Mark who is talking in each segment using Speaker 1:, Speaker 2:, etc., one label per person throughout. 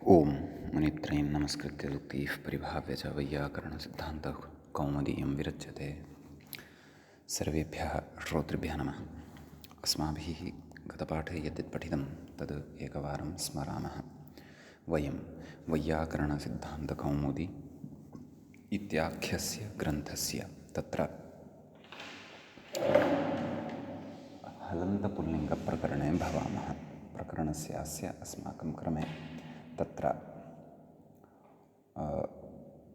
Speaker 1: ओम मुनित्रयं नमस्कृत्य दुक्तिः परिभाव्य च वैयाकरणसिद्धान्तकौमुदीयं विरच्यते। सर्वेभ्यः श्रोतृभ्यः नमः। अस्माभिः गतपाठे यद्यत् पठितं तद् एकवारं स्मरामः। वयं वैयाकरणसिद्धान्तकौमुदी इत्याख्यस्य ग्रन्थस्य तत्र हलन्तपुल्लिङ्गप्रकरणे भवामः। प्रकरणस्यास्य अस्माकं क्रमे तत्र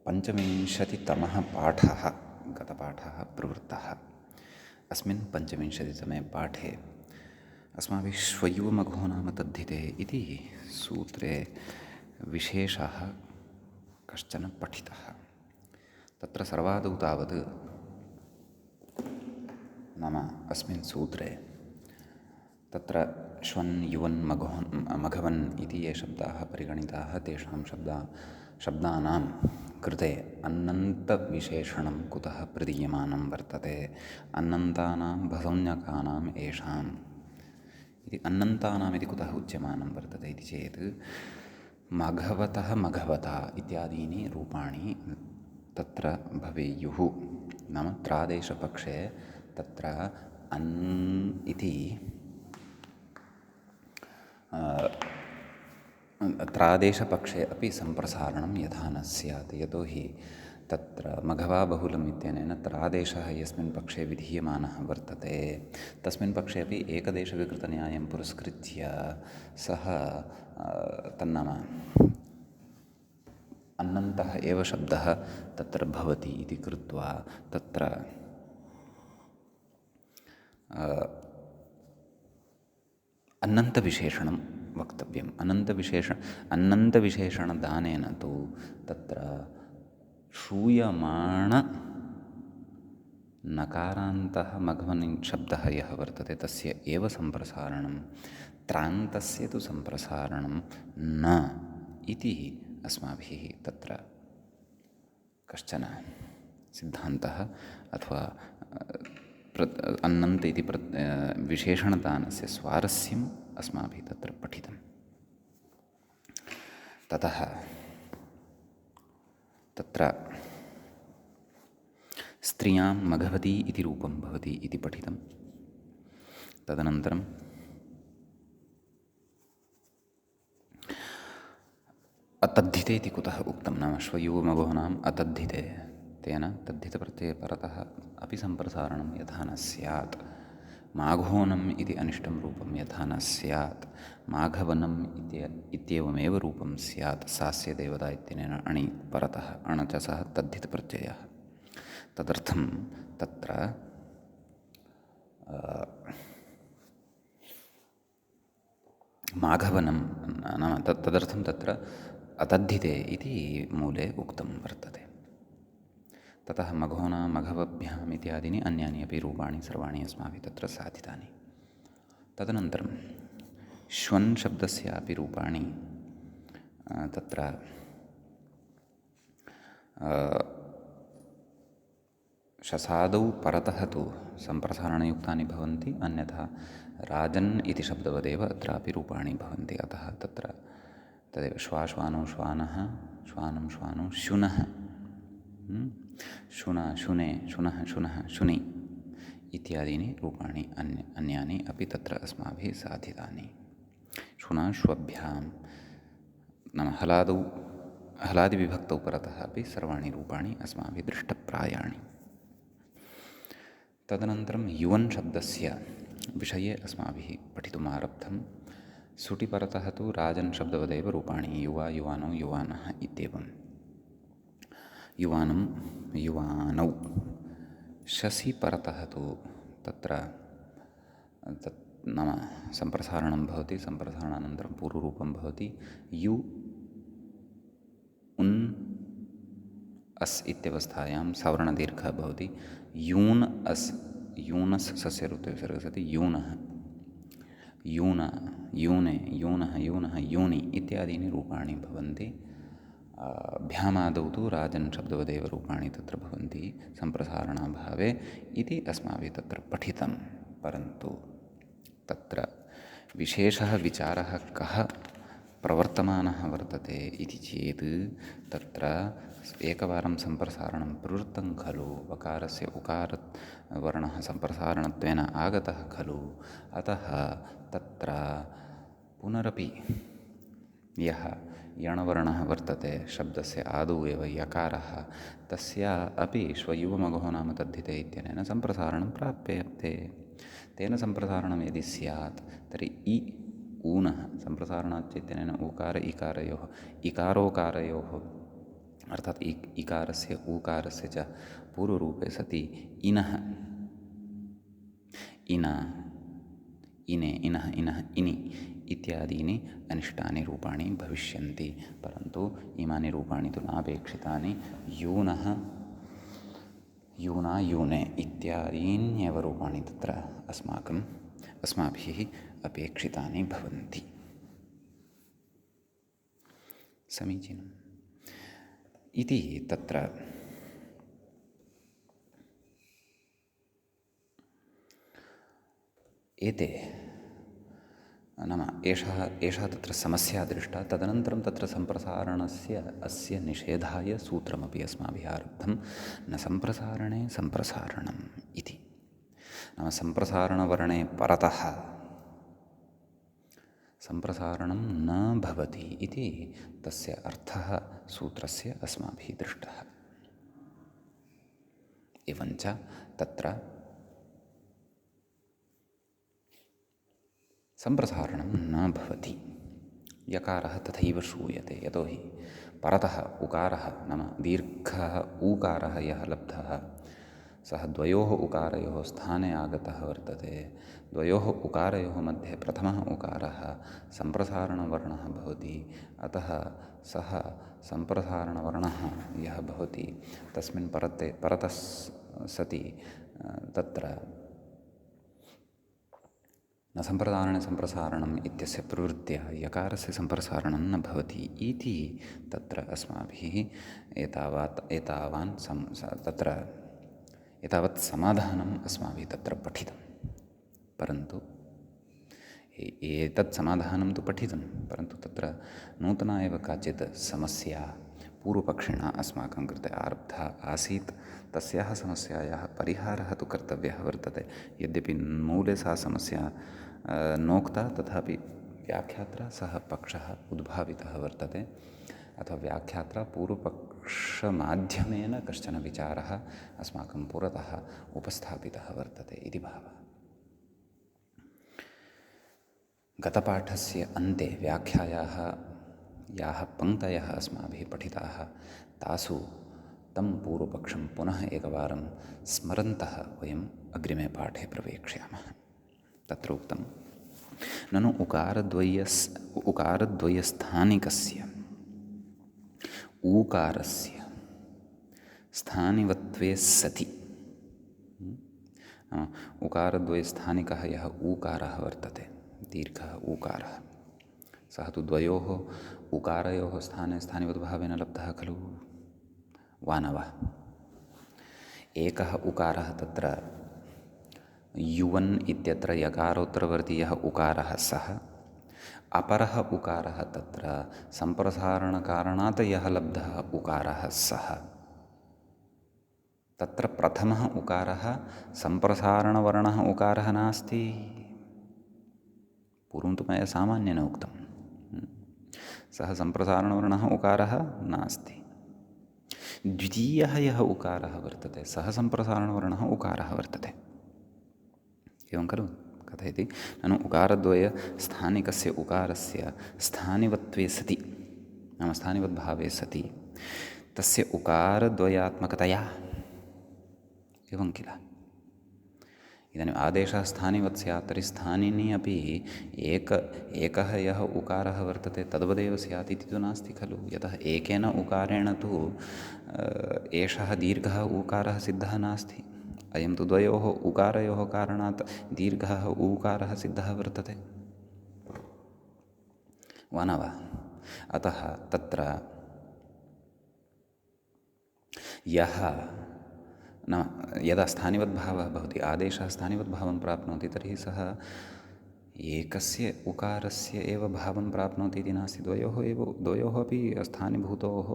Speaker 1: पञ्चविंशतितमः पाठः गतपाठः प्रवृत्तः। अस्मिन् पञ्चविंशतितमे पाठे अस्माभिः श्वयुवमघो नाम तद्धिते इति सूत्रे विशेषः कश्चन पठितः। तत्र सर्वादौ तावत् नाम अस्मिन् सूत्रे तत्र श्वन् युवन् मघवन् इति ये शब्दाः परिगणिताः तेषां शब्दानां कृते अन्नन्तविशेषणं कुतः प्रदीयमानं वर्तते, अन्नन्तानां भसंज्ञकानाम् येषाम् इति अन्नन्तानाम् इति कुतः उच्यमानं वर्तते इति चेत् मघवतः मघवता इत्यादीनि रूपाणि तत्र भवेयुः। नाम त्रादेशपक्षे तत्र अन् इति त्रादेशपक्षे अपि सम्प्रसारणं यथा न स्यात्, यतोहि तत्र मघवा बहुलम् इत्यनेन त्रादेशः यस्मिन् पक्षे विधीयमानः वर्तते तस्मिन् पक्षे अपि एकदेशविकृतन्यायं पुरस्कृत्य सः तन्नाम अन्नन्तः एव शब्दः तत्र भवति इति कृत्वा तत्र अन्नन्तविशेषणं वक्तव्यम्। अन्नन्तविशेषणदानेन तु तत्र श्रूयमाणनकारान्तः मघवन् शब्दः यः वर्तते तस्य एव सम्प्रसारणं, त्रान्तस्य तु सम्प्रसारणं न इति अस्माभिः तत्र कश्चन सिद्धान्तः अथवा अन्नन्त इति विशेषणदानस्य स्वारस्यम् अस्माभिः तत्र पठितं। ततः तत्र स्त्रियां मघवती इति रूपं भवति इति पठितं। तदनन्तरं अतद्धिते इति कुतः उक्तं, नाम श्वयुवमघोनाम् अतद्धिते, तेन तद्धितप्रत्यये परतः अपि सम्प्रसारणं यथा न स्यात्, माघोनम् इति अनिष्टं रूपं यथा न स्यात्, माघवनम् इत्येवमेव रूपं स्यात्, सास्य देवता इत्यनेन अणि परतः अण च सः तद्धितप्रत्ययः। तदर्थं तत्र माघवनं नाम तदर्थं तत्र अतद्धिते इति मूले उक्तं वर्तते। ततः मघोना मघवभ्याम् इत्यादीनि अन्यानि अपि रूपाणि सर्वाणि अस्माभिः तत्र साधितानि। तदनन्तरं श्वन् शब्दस्यापि रूपाणि तत्र शसादौ परतः तु सम्प्रसारणयुक्तानि भवन्ति, अन्यथा राजन् इति शब्दवदेव अत्रापि रूपाणि भवन्ति। अतः तत्र तदेव श्वाश्वानो श्वानः, श्वानं श्वानो शुनः, शुन शुने शुनः शुनः शुनि इत्यादीनि रूपाणि अन्यानि अपि तत्र अस्माभिः साधितानि। शुनाश्वभ्यां नाम हलादिविभक्तौ परतः अपि सर्वाणि रूपाणि अस्माभिः दृष्टप्रायाणि। तदनन्तरं युवन् शब्दस्य विषये अस्माभिः पठितुमारब्धं। सुटि परतः तु राजन् शब्दवदेव रूपाणि युवा युवानो युवानः इत्येवं। युवानं युवानौ। शसि परतः तु तत्र तत् नाम सम्प्रसारणं भवति, सम्प्रसारणानन्तरं पूर्वरूपं भवति यु उन् अस् इत्यवस्थायां सवर्णदीर्घः भवति, यून् अस्, यूनस् सस्य ऋतौ विसर्गः यूनः, यून यूने यूनः यूनः यूनि इत्यादीनि रूपाणि भवन्ति। भ्यामादौ तु राजन् शब्दवदेव रूपाणि तत्र भवन्ति सम्प्रसारणाभावे इति अस्माभिः तत्र पठितं। परन्तु तत्र विशेषः विचारः कः प्रवर्तमानः वर्तते इति चेत् तत्र एकवारं सम्प्रसारणं प्रवृत्तं खलु, वकारस्य उकारवर्णः सम्प्रसारणत्वेन आगतः खलु, अतः तत्र पुनरपि यः यणवर्णः वर्तते शब्दस्य आदौ एव यकारः, तस्य अपि श्वयुवमघो नाम तद्धिते इत्यनेन सम्प्रसारणं प्राप्यते। तेन सम्प्रसारणं यदि स्यात् तर्हि इ ऊनः सम्प्रसारणात् इत्यनेन ऊकार इकारयोः इकारोकारयोः अर्थात् इकारस्य ऊकारस्य च पूर्वरूपे सति इनः इना इने इनः इनः इनि इत्यादीनि अनिष्टानि रूपाणि भविष्यन्ति। परन्तु इमानि रूपाणि तु नापेक्षितानि। यूनः यूना यूने इत्यादीन्येव रूपाणि तत्र अस्माभिः अपेक्षितानि भवन्ति। समीचीनम् इति तत्र एते नाम एषा तत्र समस्या दृष्टा। तदनन्तरं तत्र सम्प्रसारणस्य अस्य निषेधाय सूत्रमपि अस्माभिः आरब्धं। न सम्प्रसारणे सम्प्रसारणम् इति, नाम सम्प्रसारणवर्णे परतः सम्प्रसारणं न भवति इति तस्य अर्थः सूत्रस्य अस्माभिः दृष्टः। एवञ्च तत्र सम्प्रसारणं न भवति। यकारः तथैव श्रूयते, यतोहि परतः उकारः नाम दीर्घः ऊकारः यः लब्धः सः द्वयोः उकारयोः स्थाने आगतः वर्तते। द्वयोः उकारयोः मध्ये प्रथमः उकारः सम्प्रसारणवर्णः भवति। अतः सः सम्प्रसारणवर्णः यः भवति तस्मिन् परतः सति तत्र न सम्प्रसारणे सम्प्रसारणम् इत्यस्य प्रवृत्त्या यकारस्य सम्प्रसारणं न भवति इति तत्र अस्माभिः एतावत् समाधानम् अस्माभिः तत्र पठितं। परन्तु एतत् समाधानं तु पठितं, परन्तु तत्र नूतना एव काचित् समस्या पूर्वपक्षिणा अस्माकं कृते आरब्धा आसीत्। तस्याः समस्यायाः परिहारः तु कर्तव्यः वर्तते। यद्यपि मूले सा समस्या नोक्ता, तथापि व्याख्यात्रा सः पक्षः उद्भावितः वर्तते, अथवा व्याख्यात्रा पूर्वपक्षमाध्यमेन कश्चन विचारः अस्माकं पुरतः उपस्थापितः वर्तते इति भावः। गतपाठस्य अन्ते व्याख्यायाः याः पङ्क्तयः अस्माभिः पठिताः तासु तं पूर्वपक्षं पुनः एकवारं स्मरन्तः वयम् अग्रिमे पाठे प्रवेक्ष्यामः। तत्र उक्तं ननु उकारद्वयस्थानिकस्य ऊकारस्य स्थानिवत्वे सति उकारद्वयस्थानिकः यः ऊकारः वर्तते, दीर्घः ऊकारः, सः तु द्वयोः उकारयोः स्थाने स्थानिवद्भावेन लब्धः खलु, वा न वा? एकः उकारः तत्र युवन् इत्यत्र यकारोत्तरवर्ती यः उकारः सः, अपरः उकारः तत्र सम्प्रसारणकारणात् यः लब्धः उकारः सः। तत्र प्रथमः उकारः सम्प्रसारणवर्णः उकारः नास्ति। पूर्वं तु मया सामान्येन उक्तं, सः सम्प्रसारणवर्णः उकारः नास्ति। द्वितीयः यः उकारः वर्तते सः सम्प्रसारणवर्णः उकारः वर्तते। एवं खलु कथयति, ननु उकारद्वयस्थानिकस्य उकारस्य स्थानिवत्वे सति नाम स्थानिवद्भावे सति तस्य उकारद्वयात्मकतया, एवं किल? इदानीम् आदेशः स्थानिवत् स्यात् तर्हि स्थानिनि अपि एकः यः उकारः वर्तते तद्वदेव स्यात् इति तु नास्ति खलु। यतः एकेन उकारेण तु एषः दीर्घः उकारः सिद्धः नास्ति। अयं तु द्वयोः उकारयोः कारणात् दीर्घः ऊकारः सिद्धः वर्तते, वा न वा? अतः तत्र यः यदा स्थानिवद्भावः भवति, आदेशः स्थानिवद्भावं प्राप्नोति, तर्हि सः एकस्य उकारस्य एव भावं प्राप्नोति इति नास्ति, द्वयोः अपि स्थानिभूतोः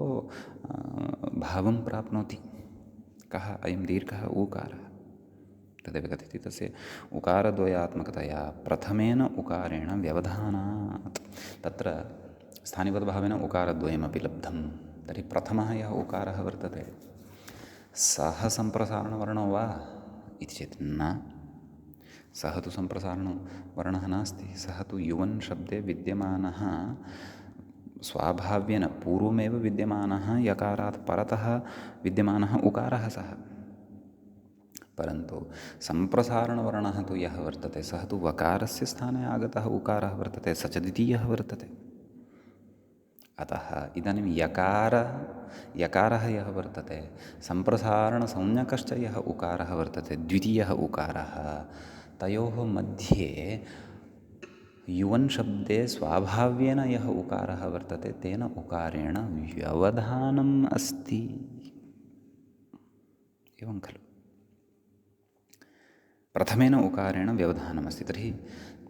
Speaker 1: भावं प्राप्नोति। कः अयं दीर्घः ऊकारः, तदेव कथयति तस्य उकारद्वयात्मकतया प्रथमेन उकारेण व्यवधानात्, तत्र स्थानिपदभावेन उकारद्वयमपि लब्धं। तर्हि प्रथमः यः उकारः वर्तते सः सम्प्रसारणवर्णो वा इति चेत् न, सः तु सम्प्रसारणवर्णः नास्ति, सः तु युवन् शब्दे विद्यमानः स्वाभाव्येन पूर्वमेव विद्यमानः यकारात् परतः विद्यमानः उकारः सः। परन्तु सम्प्रसारणवर्णः तु यः वर्तते सः तु वकारस्य स्थाने आगतः उकारः वर्तते, स च द्वितीयः वर्तते। अतः इदानीं यकारः यः वर्तते, सम्प्रसारणसंज्ञकश्च यः उकारः वर्तते, द्वितीयः उकारः, तयोः मध्ये युवन् शब्दे स्वाभाव्येन यः उकारः वर्तते तेन उकारेण व्यवधानम् अस्ति। एवं खलु, प्रथमेन उकारेण व्यवधानमस्ति। तर्हि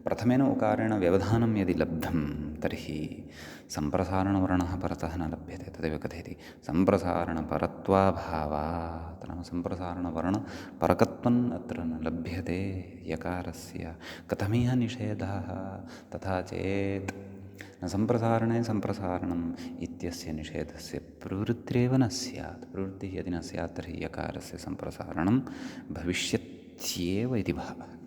Speaker 1: प्रथमेन उकारेण व्यवधानं यदि लब्धं तर्हि सम्प्रसारणवर्णः परतः न लभ्यते। तदेव कथयति सम्प्रसारणपरत्वाभावात्, नाम सम्प्रसारणवर्णपरकत्वम् अत्र न लभ्यते यकारस्य। कथमिह निषेधः, तथा चेत् न सम्प्रसारणे सम्प्रसारणम् इत्यस्य निषेधस्य प्रवृत्तिरेव न स्यात्। प्रवृत्तिः यदि न स्यात् तर्हि यकारस्य सम्प्रसारणं भविष्यत्येव इति भावः।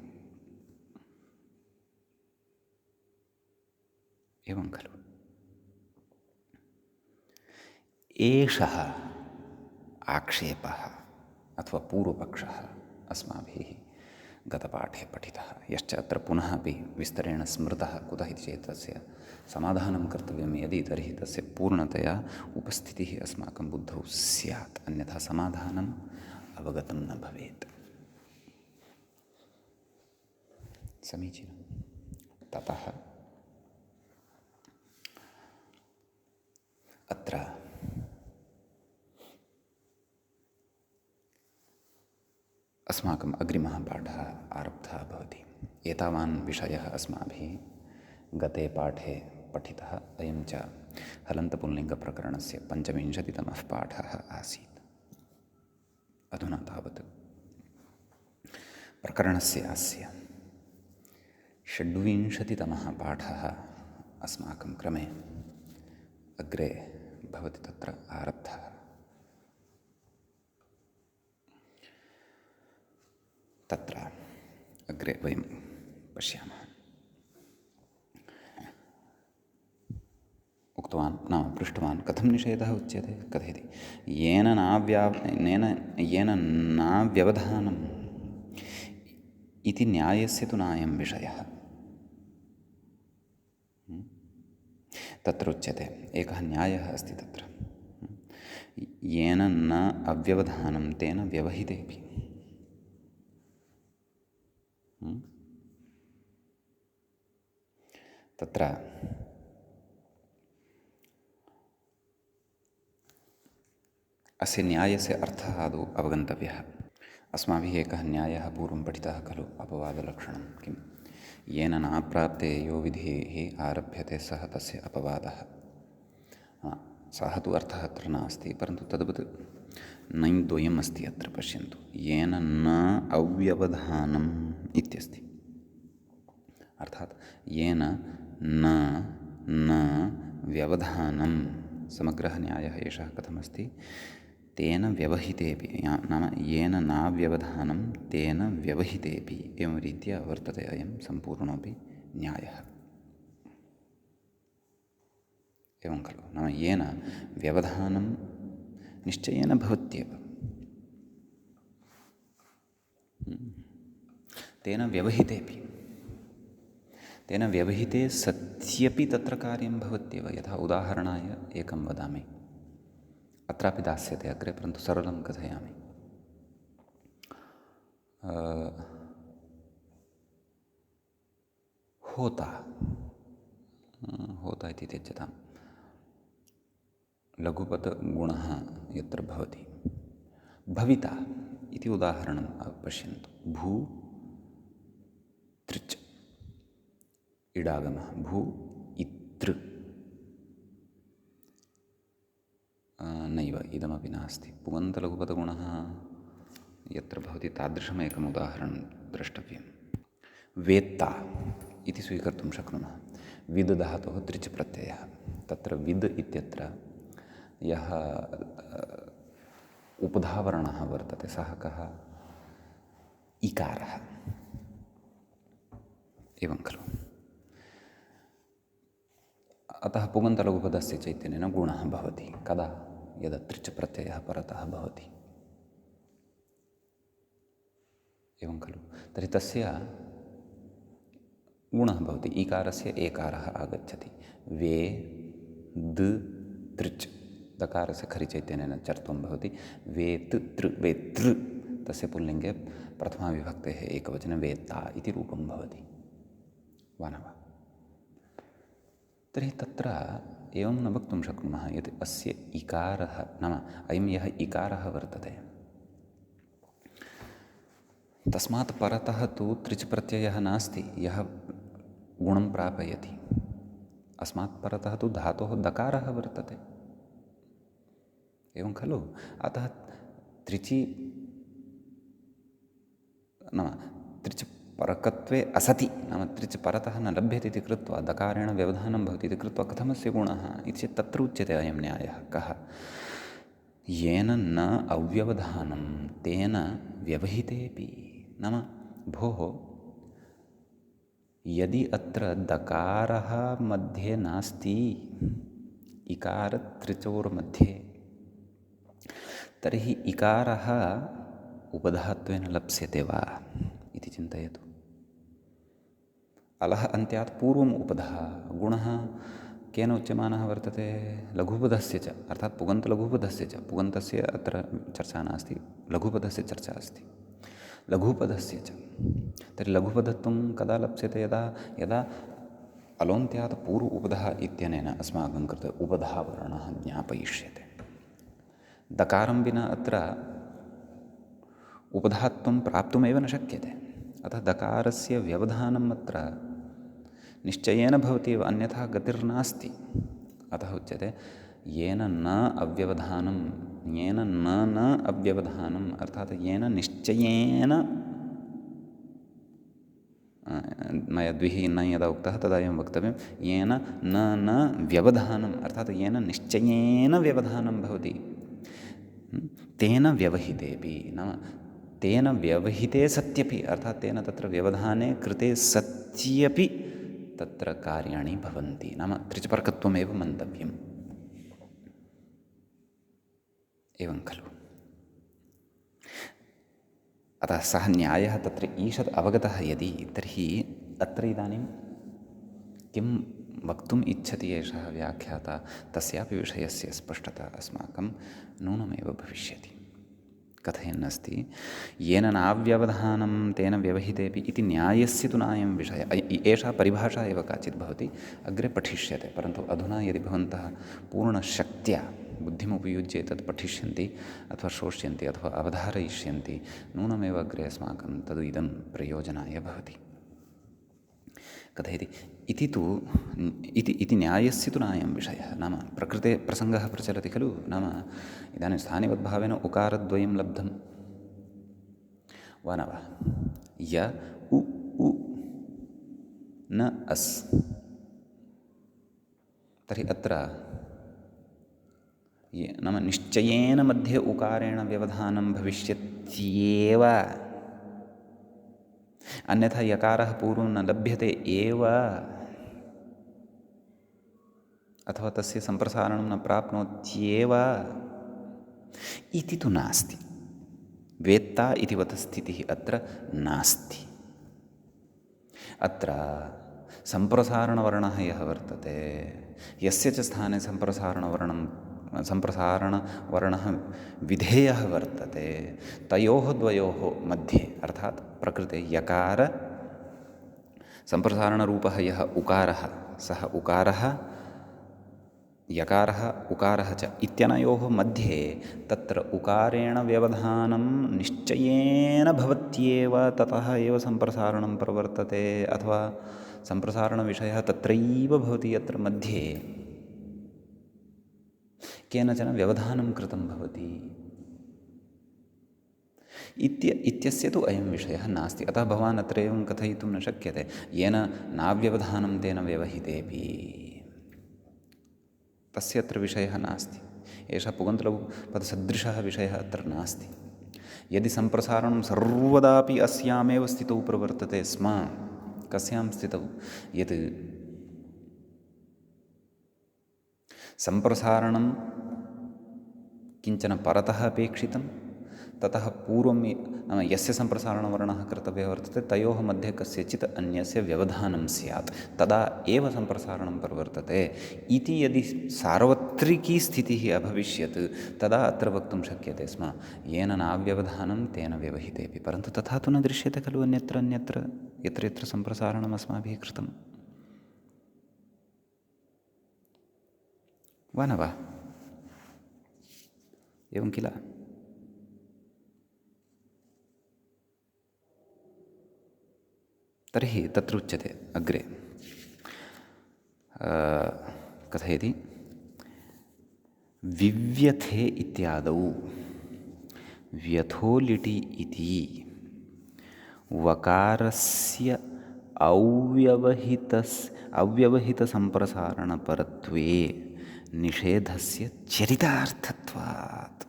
Speaker 1: एवं खलु, एषः आक्षेपः अथवा पूर्वपक्षः अस्माभिः गतपाठे पठितः, यश्च अत्र पुनः अपि विस्तरेण स्मृतः। कुतः इति चेत् तस्य समाधानं कर्तव्यं यदि, तर्हि तस्य पूर्णतया उपस्थितिः अस्माकं बुद्धौ स्यात्, अन्यथा समाधानम् अवगतं न भवेत्। समीचीनं। ततः अत्र अस्माकम् अग्रिमः पाठः आरब्धः भवति। एतावान् विषयः अस्माभिः गते पाठे पठितः। अयं च हलन्तपुल्लिङ्गप्रकरणस्य 25तमः पाठः आसीत्। अधुना तावत् प्रकरणस्य अस्य 26तमः पाठः अस्माकं क्रमे अग्रे भवति, तत्र आरब्धः। तत्र अग्रे वयं पश्यामः। उक्तवान् नाम पृष्टवान् कथं निषेधः उच्यते। कथयति येन नाव्यवधानम् इति न्यायस्य तु नायं विषयः। तत्र उच्यते एकः न्यायः अस्ति तत्र, येन न अव्यवधानं तेन व्यवहितेऽपि। तत्र अस्य न्यायस्य अर्थः आदौ अवगन्तव्यः। अस्माभिः एकः न्यायः पूर्वं पठितः खलु, अपवादलक्षणं किं, येन नाप्राप्ते यो विधिः आरभ्यते सः तस्य अपवादः। सः तु अर्थः अत्र नास्ति, परन्तु तद्वत् नञ्द्वयम् अस्ति अत्र। पश्यन्तु, येन न अव्यवधानम् इत्यस्ति, अर्थात् येन न व्यवधानं, समग्रः न्यायः एषः कथमस्ति, तेन व्यवहितेऽपि, नाम येन नाव्यवधानं तेन व्यवहितेऽपि, एवं रीत्या वर्तते अयं सम्पूर्णोऽपि न्यायः। एवं खलु, नाम येन व्यवधानं निश्चयेन भवत्येव, तेन व्यवहितेऽपि, तेन व्यवहिते सत्यपि तत्र कार्यं भवत्येव। यथा उदाहरणाय एकं वदामि, अत्रापि दास्यते अग्रे, परन्तु सरलं कथयामि। होता इति त्यज्यतां, लघुपदगुणः यत्र भवति, भविता इति उदाहरणं पश्यन्तु। भू तृच् इडागमः भू इतृ नैव इदमपि नास्ति। पुगन्तलघुपदगुणः यत्र भवति तादृशमेकम् उदाहरणं द्रष्टव्यं। वेत्ता इति स्वीकर्तुं शक्नुमः। विद् धातोः त्रिच् प्रत्ययः। तत्र विद् इत्यत्र यः उपधावर्णः वर्तते सः कः? इकारः। एवं खलु। अतः पुगन्तलघुपदस्य चैतन्येन गुणः भवति। कदा? यदा त्रिच् प्रत्ययः परतः भवति। एवं खलु। तर्हि तस्य गुणः भवति। ईकारस्य एकारः आगच्छति। वे द तृच् दकारस्य खरिचैतन्येन चर्त्वं भवति। वेत् तृ वेतृ तस्य पुल्लिङ्गे प्रथमाविभक्तेः एकवचने वेत्ता इति रूपं भवति। वा न वा? तर्हि तत्र एवं न वक्तुं शक्नुमः यत् अस्य इकारः नाम अयं यः इकारः वर्तते तस्मात् परतः तु त्रिच् प्रत्ययः नास्ति यः गुणं प्रापयति। अस्मात् परतः तु धातोः दकारः वर्तते। एवं खलु। अतः त्रिचि नाम त्रिच् परकत्वे असति नाम त्रिच् परतः न लभ्यते इति कृत्वा दकारेण व्यवधानं भवति इति कृत्वा कथमस्य गुणः इति चेत् तत्र उच्यते अयं न्यायः। कः? येन न अव्यवधानं तेन व्यवहितेऽपि। नाम भोः यदि अत्र दकारः मध्ये नास्ति इकारत्रिचोर्मध्ये तर्हि इकारः उपधात्वेन लप्स्यते वा इति चिन्तयतु। अलः अन्त्यात् पूर्वम् उपधः गुणः केन उच्यमानः वर्तते? लघुपदस्य च अर्थात् पुगन्तलघुपदस्य च। पुगन्तस्य अत्र चर्चा नास्ति, लघुपदस्य चर्चा अस्ति। लघुपदस्य च तर्हि लघुपदत्वं कदा लप्स्यते? यदा अलोन्त्यात् पूर्व उपधः इत्यनेन अस्माकं कृते उपधावर्णः ज्ञापयिष्यते। दकारं विना अत्र उपधात्वं प्राप्तुमेव न शक्यते। अतः दकारस्य व्यवधानम् अत्र निश्चयेन भवति एव, अन्यथा गतिर्नास्ति। अतः उच्यते येन न अव्यवधानम् अर्थात् येन निश्चयेन मया द्विः न यदा उक्तः तदा एवं वक्तव्यं येन न व्यवधानम् अर्थात् येन निश्चयेन व्यवधानं भवति तेन व्यवहितेऽपि। नाम तेन व्यवहिते सत्यपि अर्थात् तेन तत्र व्यवधाने कृते सत्यपि तत्र कार्याणि भवन्ति। नाम त्रिचपरकत्वमेव मन्तव्यम्। एवं खलु। अतः सः न्यायः तत्र ईषद् अवगतः यदि तर्हि अत्र इदानीं किं वक्तुम् इच्छति एषः व्याख्याता तस्यापि विषयस्य स्पष्टता अस्माकं नूनमेव भविष्यति। कथयन्नस्ति येन नाव्यवधानं तेन व्यवहितेऽपि इति न्यायस्य तु नायं विषयः। एषा परिभाषा एव काचित् भवति, अग्रे पठिष्यते। परन्तु अधुना यदि भवन्तः पूर्णशक्त्या बुद्धिमुपयुज्य तत् पठिष्यन्ति अथवा श्रोष्यन्ति अथवा अवधारयिष्यन्ति नूनमेव अग्रे अस्माकं तद् इदं प्रयोजनाय भवति। कथयति इति न्यायस्य तु नायं विषयः। नाम प्रकृते प्रसङ्गः प्रचलति खलु। नाम इदानीं स्थानिवद्भावेन उकारद्वयं लब्धं वा न वा? य उ न अस्। तर्हि अत्र नाम निश्चयेन मध्ये उकारेण व्यवधानं भविष्यत्येव, अन्यथा यकारः पूर्वं न लभ्यते एव अथवा तस्य सम्प्रसारणं न प्राप्नोत्येव इति तु नास्ति। वेत्ता इति वत् स्थितिः अत्र नास्ति। अत्र सम्प्रसारणवर्णः यः वर्तते यस्य च स्थाने सम्प्रसारणवर्णः विधेयः वर्तते तयोः द्वयोः मध्ये अर्थात् प्रकृते यकार सम्प्रसारणरूपः यः उकारः सः उकारः यकारः उकारः च इत्यनयोः मध्ये तत्र उकारेण व्यवधानं निश्चयेन भवत्येव, ततः एव सम्प्रसारणं प्रवर्तते अथवा सम्प्रसारणविषयः तत्रैव भवति यत्र मध्ये केनचन व्यवधानं कृतं भवति इत्यस्य तु अयं विषयः नास्ति। अतः भवान् अत्र एवं कथयितुं न शक्यते येन नाव्यवधानं तेन व्यवहितेऽपि, तस्य अत्र विषयः नास्ति। एषः पुगन्तलघुपदसदृशः विषयः अत्र नास्ति। यदि सम्प्रसारणं सर्वदापि अस्यामेव स्थितौ प्रवर्तते स्म, कस्यां स्थितौ, यत् सम्प्रसारणं किञ्चन परतः अपेक्षितं, ततः पूर्वं नाम यस्य सम्प्रसारणवर्णः कर्तव्यः वर्तते तयोः मध्ये कस्यचित् अन्यस्य व्यवधानं स्यात्, तदा एव सम्प्रसारणं प्रवर्तते इति यदि सार्वत्रिकी स्थितिः अभविष्यत् तदा अत्र वक्तुं शक्यते स्म येन नाव्यवधानं तेन व्यवहितेऽपि। परन्तु तथा तु न दृश्यते खलु अन्यत्र यत्र यत्र सम्प्रसारणम् अस्माभिः कृतं, वा न वा? एवं किल? तर्हि तत्र उच्यते अग्रे कथयति विव्यथे इत्यादौ व्यथोलिटि इति वकारस्य अव्यवहितसम्प्रसारणपरत्वे निषेधस्य चरितार्थत्वात्।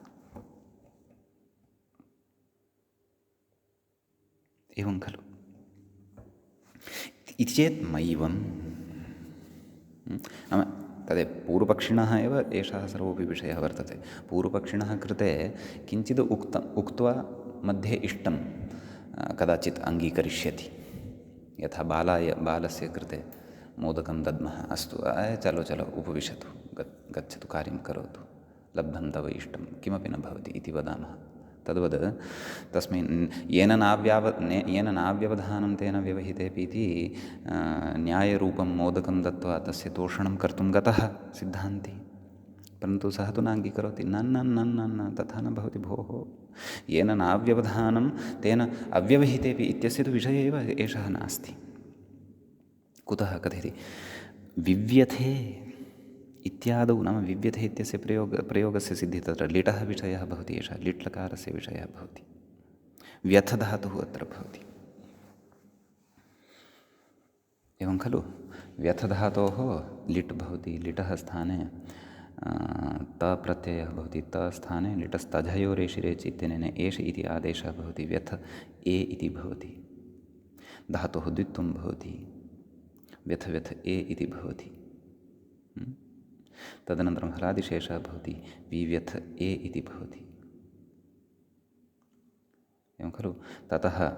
Speaker 1: एवं खलु? इति चेत् मैवं नाम तदेव पूर्वपक्षिणः एव एषः सर्वोऽपि विषयः वर्तते। पूर्वपक्षिणः कृते किञ्चित् उक्त्वा मध्ये इष्टं कदाचित् अङ्गीकरिष्यति। यथा बालस्य कृते मोदकं दद्मः, अस्तु चलो उपविशतु, गच्छतु, कार्यं करोतु, लब्धं तव इष्टं, किमपि न भवति इति वदामः। तद्वद् तस्मिन् येन नाव्यवधानं तेन व्यवहितेऽपि इति न्यायरूपं मोदकं दत्वा तस्य तोषणं कर्तुं गतः सिद्धान्ती, परन्तु सः तु न अङ्गीकरोति। न तथा न भवति भोः, येन नाव्यवधानं तेन अव्यवहितेऽपि इत्यस्य तु विषये एव एषः नास्ति। कुतः कथयति विव्यथे इत्यादौ, नाम विव्यथे इत्यस्य प्रयोगस्य सिद्धिः तत्र लिटः विषयः भवति। एषः लिट्लकारस्य विषयः भवति, व्यथधातुः अत्र भवति। एवं खलु? व्यथधातोः लिट् भवति, लिटः स्थाने तप्रत्ययः भवति, तस्थाने लिटस्तझयोरेषिरेचि इत्यनेन एष इति आदेशः भवति, व्यथ ए इति भवति, धातोः द्वित्वं भवति, व्यथ ए इति भवति। तदनन्तरं हलादिशेषः भवति, विव्यथ ए इति भवति। एवं खलु? ततः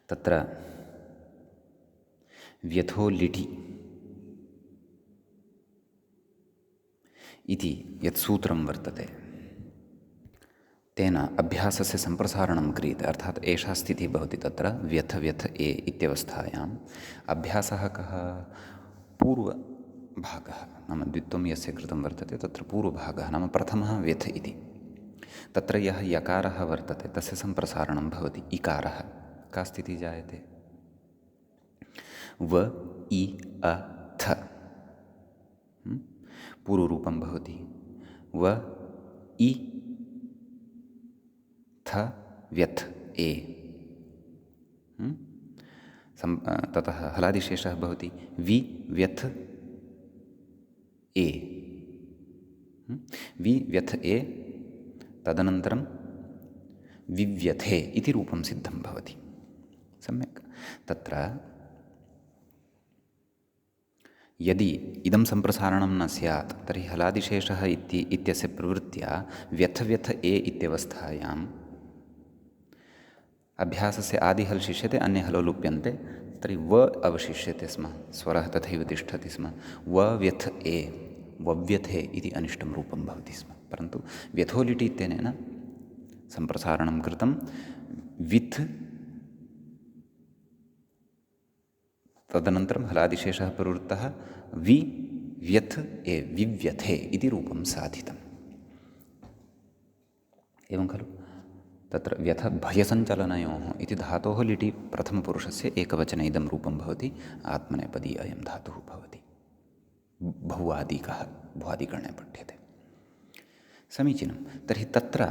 Speaker 1: तत्र व्यथो लिटि इति यत् सूत्रं वर्तते तेन अभ्यासस्य सम्प्रसारणं क्रियते। अर्थात् एषा स्थितिः भवति तत्र व्यथ ए इत्यवस्थायाम्। अभ्यासः कः? पूर्वभागः, नाम द्वित्वं यस्य कृतं वर्तते तत्र पूर्वभागः, नाम प्रथमः व्यथ इति। तत्र यः यकारः वर्तते तस्य सम्प्रसारणं भवति इकारः। का स्थितिः जायते? व इ अ थ पूर्वरूपं भवति। व इ थ व्यथ ए। ततः हलादिशेषः भवति वि व्यथ ए। वि व्यथ ए, तदनन्तरं विव्यथे इति रूपं सिद्धं भवति। सम्यक्। तत्र यदि इदं सम्प्रसारणं न स्यात् तर्हि हलादिशेषः इत्यस्य प्रवृत्त्या व्यथ ए इत्यवस्थायाम् अभ्यासस्य आदिहल् शिष्यते, अन्ये हलो लुप्यन्ते, तर्हि व अवशिष्यते स्म, स्वरः तथैव तिष्ठति स्म। व व्यथ ए, वव्यथे इति अनिष्टं रूपं भवति स्म। परन्तु व्यथोलिटि इत्यनेन सम्प्रसारणं कृतं, विथ् तदनन्तरं हलादिशेषः प्रवृत्तः, वि व्यथ ए, विव्यथे इति रूपं साधितम्। एवं खलु? तत्र व्यथ भयसञ्चलनयोः इति धातोः लिटि प्रथमपुरुषस्य एकवचने इदं रूपं भवति, आत्मनेपदी अयं धातुः भवति, भुवादिकः, भुवादिगणे पठ्यते। समीचीनं। तर्हि तत्र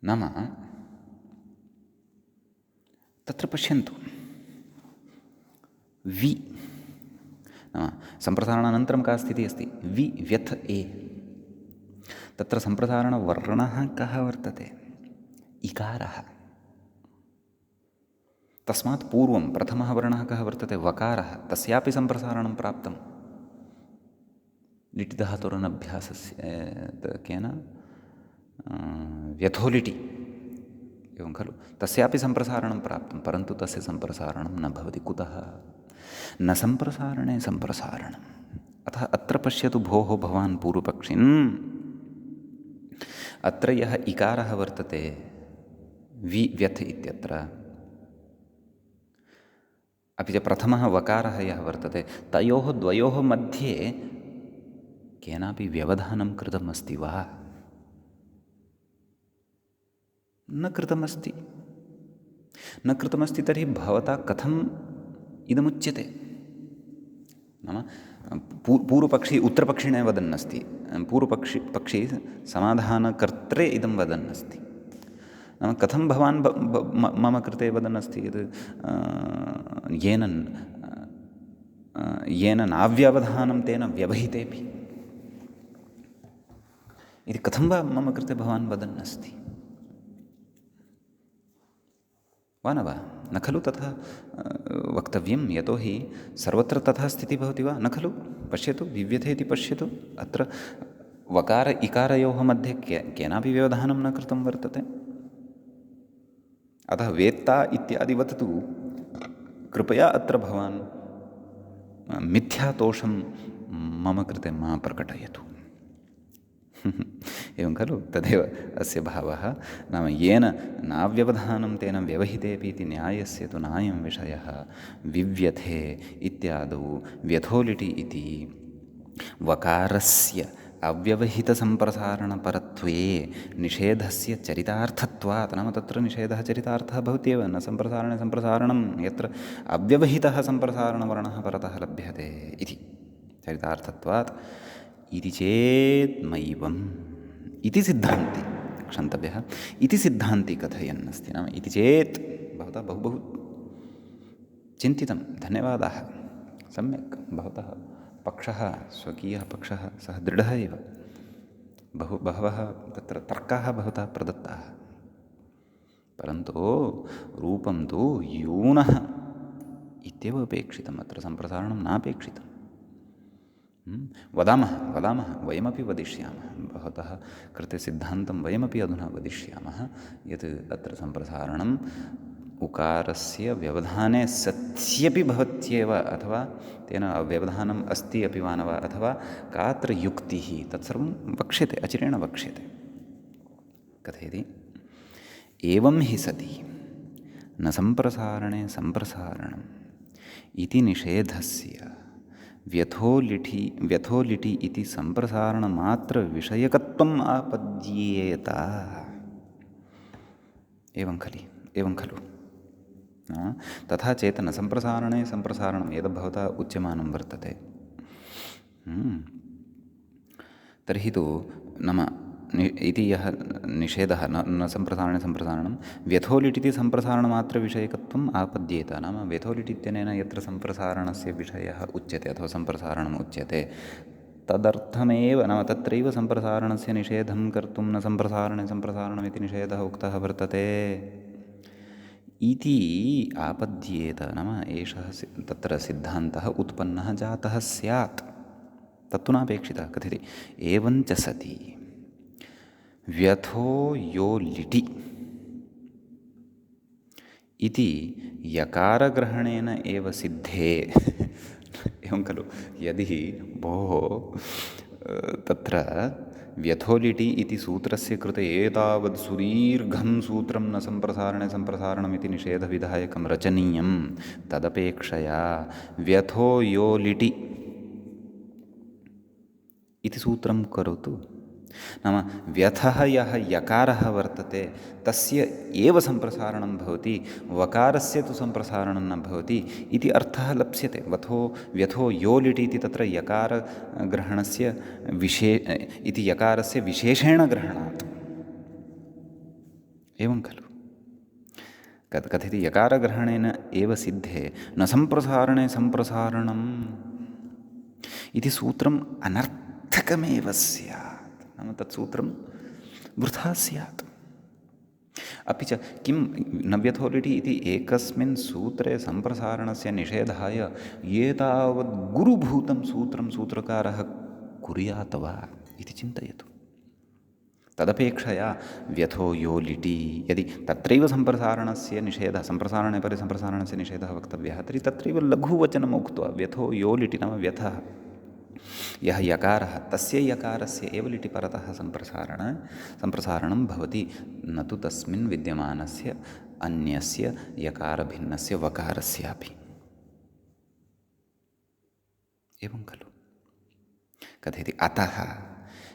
Speaker 1: नाम तत्र पश्यन्तु, वि नाम सम्प्रसारणानन्तरं का स्थितिः अस्ति, वि व्यथ ए, तत्र सम्प्रसारणवर्णः कः वर्तते, इकारः। तस्मात् पूर्वं प्रथमः वर्णः कः वर्तते, वकारः, तस्यापि सम्प्रसारणं प्राप्तं लिटिधातुरनभ्यासस्य केन, व्यथोलिटि, एवं खलु, तस्यापि सम्प्रसारणं प्राप्तं, परन्तु तस्य सम्प्रसारणं न भवति। कुतः? न सम्प्रसारणे सम्प्रसारणम्। अतः अत्र पश्यतु भोः भवान् पूर्वपक्षिन्, अत्र यः इकारः वर्तते वि व्यथ इत्यत्र, अपि च प्रथमः वकारः यः वर्तते, तयोः द्वयोः मध्ये केनापि व्यवधानं कृतमस्ति वा? न कृतमस्ति। न कृतमस्ति तर्हि भवता कथम् इदमुच्यते? नाम पूर्वपक्षी उत्तरपक्षिणे वदन्नस्ति, पक्षी समाधानकर्त्रे इदं वदन्नस्ति। नाम कथं भवान् मम कृते वदन्नस्ति यत् येन नाव्यवधानं तेन व्यवहितेऽपि इति कथं वा मम कृते भवान् वदन्नस्ति वा न वा? न खलु तथा वक्तव्यं, यतोहि सर्वत्र तथा स्थितिः भवति वा? न खलु? पश्यतु, विव्यथे इति पश्यतु, अत्र वकार इकारयोः मध्ये केनापि व्यवधानं न कृतं वर्तते। अतः वेत्ता इत्यादिवत् तु कृपया अत्र भवान् मिथ्यातोषं मम कृते मा प्रकटयतु। एवं खलु? तदेव अस्य भावः। नाम येन नाव्यवधानं तेन व्यवहितेऽपि इति न्यायस्य तु नायं विषयः। विव्यथे इत्यादौ व्यथोलिटि इति वकारस्य अव्यवहितसम्प्रसारणपरत्वे निषेधस्य चरितार्थत्वात्, नाम तत्र निषेधः चरितार्थः भवत्येव, न सम्प्रसारणे सम्प्रसारणं यत्र अव्यवहितः सम्प्रसारणवर्णः परतः लभ्यते इति चरितार्थत्वात् इति चेत् मैवम् इति सिद्धान्ति क्षन्तव्यः, इति सिद्धान्ति कथयन्नस्ति। नाम इति चेत् भवता बहु चिन्तितं। धन्यवादाः, सम्यक्, भवतः पक्षः, स्वकीयः पक्षः सः दृढः एव। बहवः तत्र तर्काः भवता प्रदत्ताः, परन्तु रूपं तु यूनः इत्येव अपेक्षितम्, अत्र सम्प्रसारणं नापेक्षितम्। वदामः वयमपि वदिष्यामः, भवतः कृते सिद्धान्तं वयमपि अधुना वदिष्यामः यत् अत्र सम्प्रसारणम् उकारस्य व्यवधाने सत्यपि भवत्येव, अथवा तेन व्यवधानम् अस्ति अपि वा न वा, अथवा कात्र युक्तिः, तत्सर्वं वक्ष्यते, अचिरेण वक्ष्यते। कथयति, एवं हि सति न सम्प्रसारणे सम्प्रसारणम् इति निषेधस्य व्यथोलिटि इति सम्प्रसारणमात्रविषयकत्वम् आपद्येत। एवं खलु? तथा चेत् न सम्प्रसारणे सम्प्रसारणं यद्भवता उच्यमानं वर्तते, तर्हि तु नाम इति यः निषेधः न सम्प्रसारणे सम्प्रसारणं व्यथोलिट् इति सम्प्रसारणमात्रविषयकत्वम् आपद्येत। नाम व्यथोलिट् इत्यनेन यत्र सम्प्रसारणस्य विषयः उच्यते अथवा सम्प्रसारणम् उच्यते तदर्थमेव, नाम तत्रैव सम्प्रसारणस्य निषेधं कर्तुं न सम्प्रसारणे सम्प्रसारणमिति निषेधः उक्तः वर्तते इति आपद्येत। नाम एषः तत्र सिद्धान्तः उत्पन्नः जातः स्यात्, तत्तु नापेक्षितः। कथयति, एवञ्च सति व्यथो यो लिटि इति यकारग्रहणेन एव सिद्धे। एवं खलु? यदि भोः तत्र व्यथोलिटि इति सूत्रस्य कृते एतावत् सुदीर्घं सूत्रं न सम्प्रसारणे सम्प्रसारणमिति निषेधविधायकं रचनीयं, तदपेक्षया व्यथो यो लिटि इति सूत्रं करोतु। नाम व्यथः यः यकारः वर्तते तस्य एव सम्प्रसारणं भवति, वकारस्य तु सम्प्रसारणं न भवति इति अर्थः लप्स्यते। व्यथो यो लिट् इति तत्र यकारग्रहणस्य इति यकारस्य विशेषेण ग्रहणात्। एवं खलु कथयति यकारग्रहणेन एव सिद्धे न सम्प्रसारणे सम्प्रसारणम् इति सूत्रम् अनर्थकमेव स्यात्। नाम तत् सूत्रं वृथा स्यात्। अपि च किं नव्यथो लिटि इति एकस्मिन् सूत्रे सम्प्रसारणस्य निषेधाय एतावत् गुरुभूतं सूत्रं सूत्रकारः कुर्यात् वा इति चिन्तयतु। तदपेक्षया व्यथो यो लिटि यदि तत्रैव सम्प्रसारणस्य निषेधः, सम्प्रसारणे परे सम्प्रसारणस्य निषेधः वक्तव्यः, तर्हि तत्रैव लघुवचनम् उक्त्वा व्यथो यो लिटि नाम व्यथः यः यकारः तस्य यकारस्य एव लिटि परतः सम्प्रसारणं भवति, न तु तस्मिन् विद्यमानस्य अन्यस्य यकारभिन्नस्य वकारस्यापि। एवं खलु कथयति अतः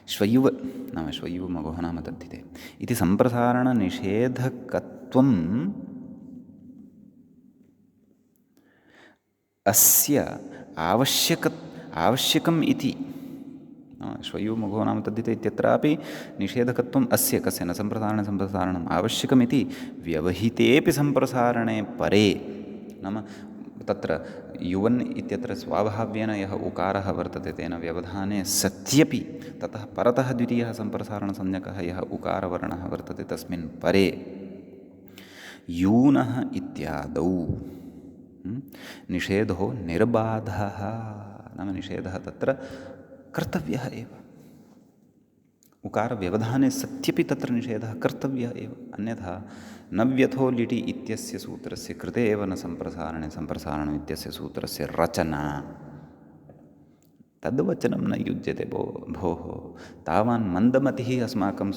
Speaker 1: श्वयुव नाम श्वयुवमगोः नाम तद्धिते इति सम्प्रसारणनिषेधकत्वम् अस्य आवश्यकम् इति। श्वयुवमगोः नाम तद्धिते इत्यत्रापि निषेधकत्वम् अस्य कस्य न सम्प्रसारणे सम्प्रसारणम् आवश्यकमिति व्यवहितेऽपि सम्प्रसारणे परे। नाम तत्र युवन् इत्यत्र स्वाभाव्येन यः उकारः वर्तते तेन व्यवधाने सत्यपि ततः परतः द्वितीयः सम्प्रसारणसंज्ञकः यः उकारवर्णः वर्तते तस्मिन् परे यूनः इत्यादौ निषेधो निर्बाधः। नाम निषेधः तत्र कर्तव्यः एव। उकारव्यवधाने सत्यपि तत्र निषेधः कर्तव्यः एव। अन्यथा नव्यथो लिटि इत्यस्य सूत्रस्य कृते एव न सम्प्रसारणे सम्प्रसारणम् इत्यस्य सूत्रस्य रचना। तद्वचनं न युज्यते भोः। तावान् मन्दमतिः अस्माकं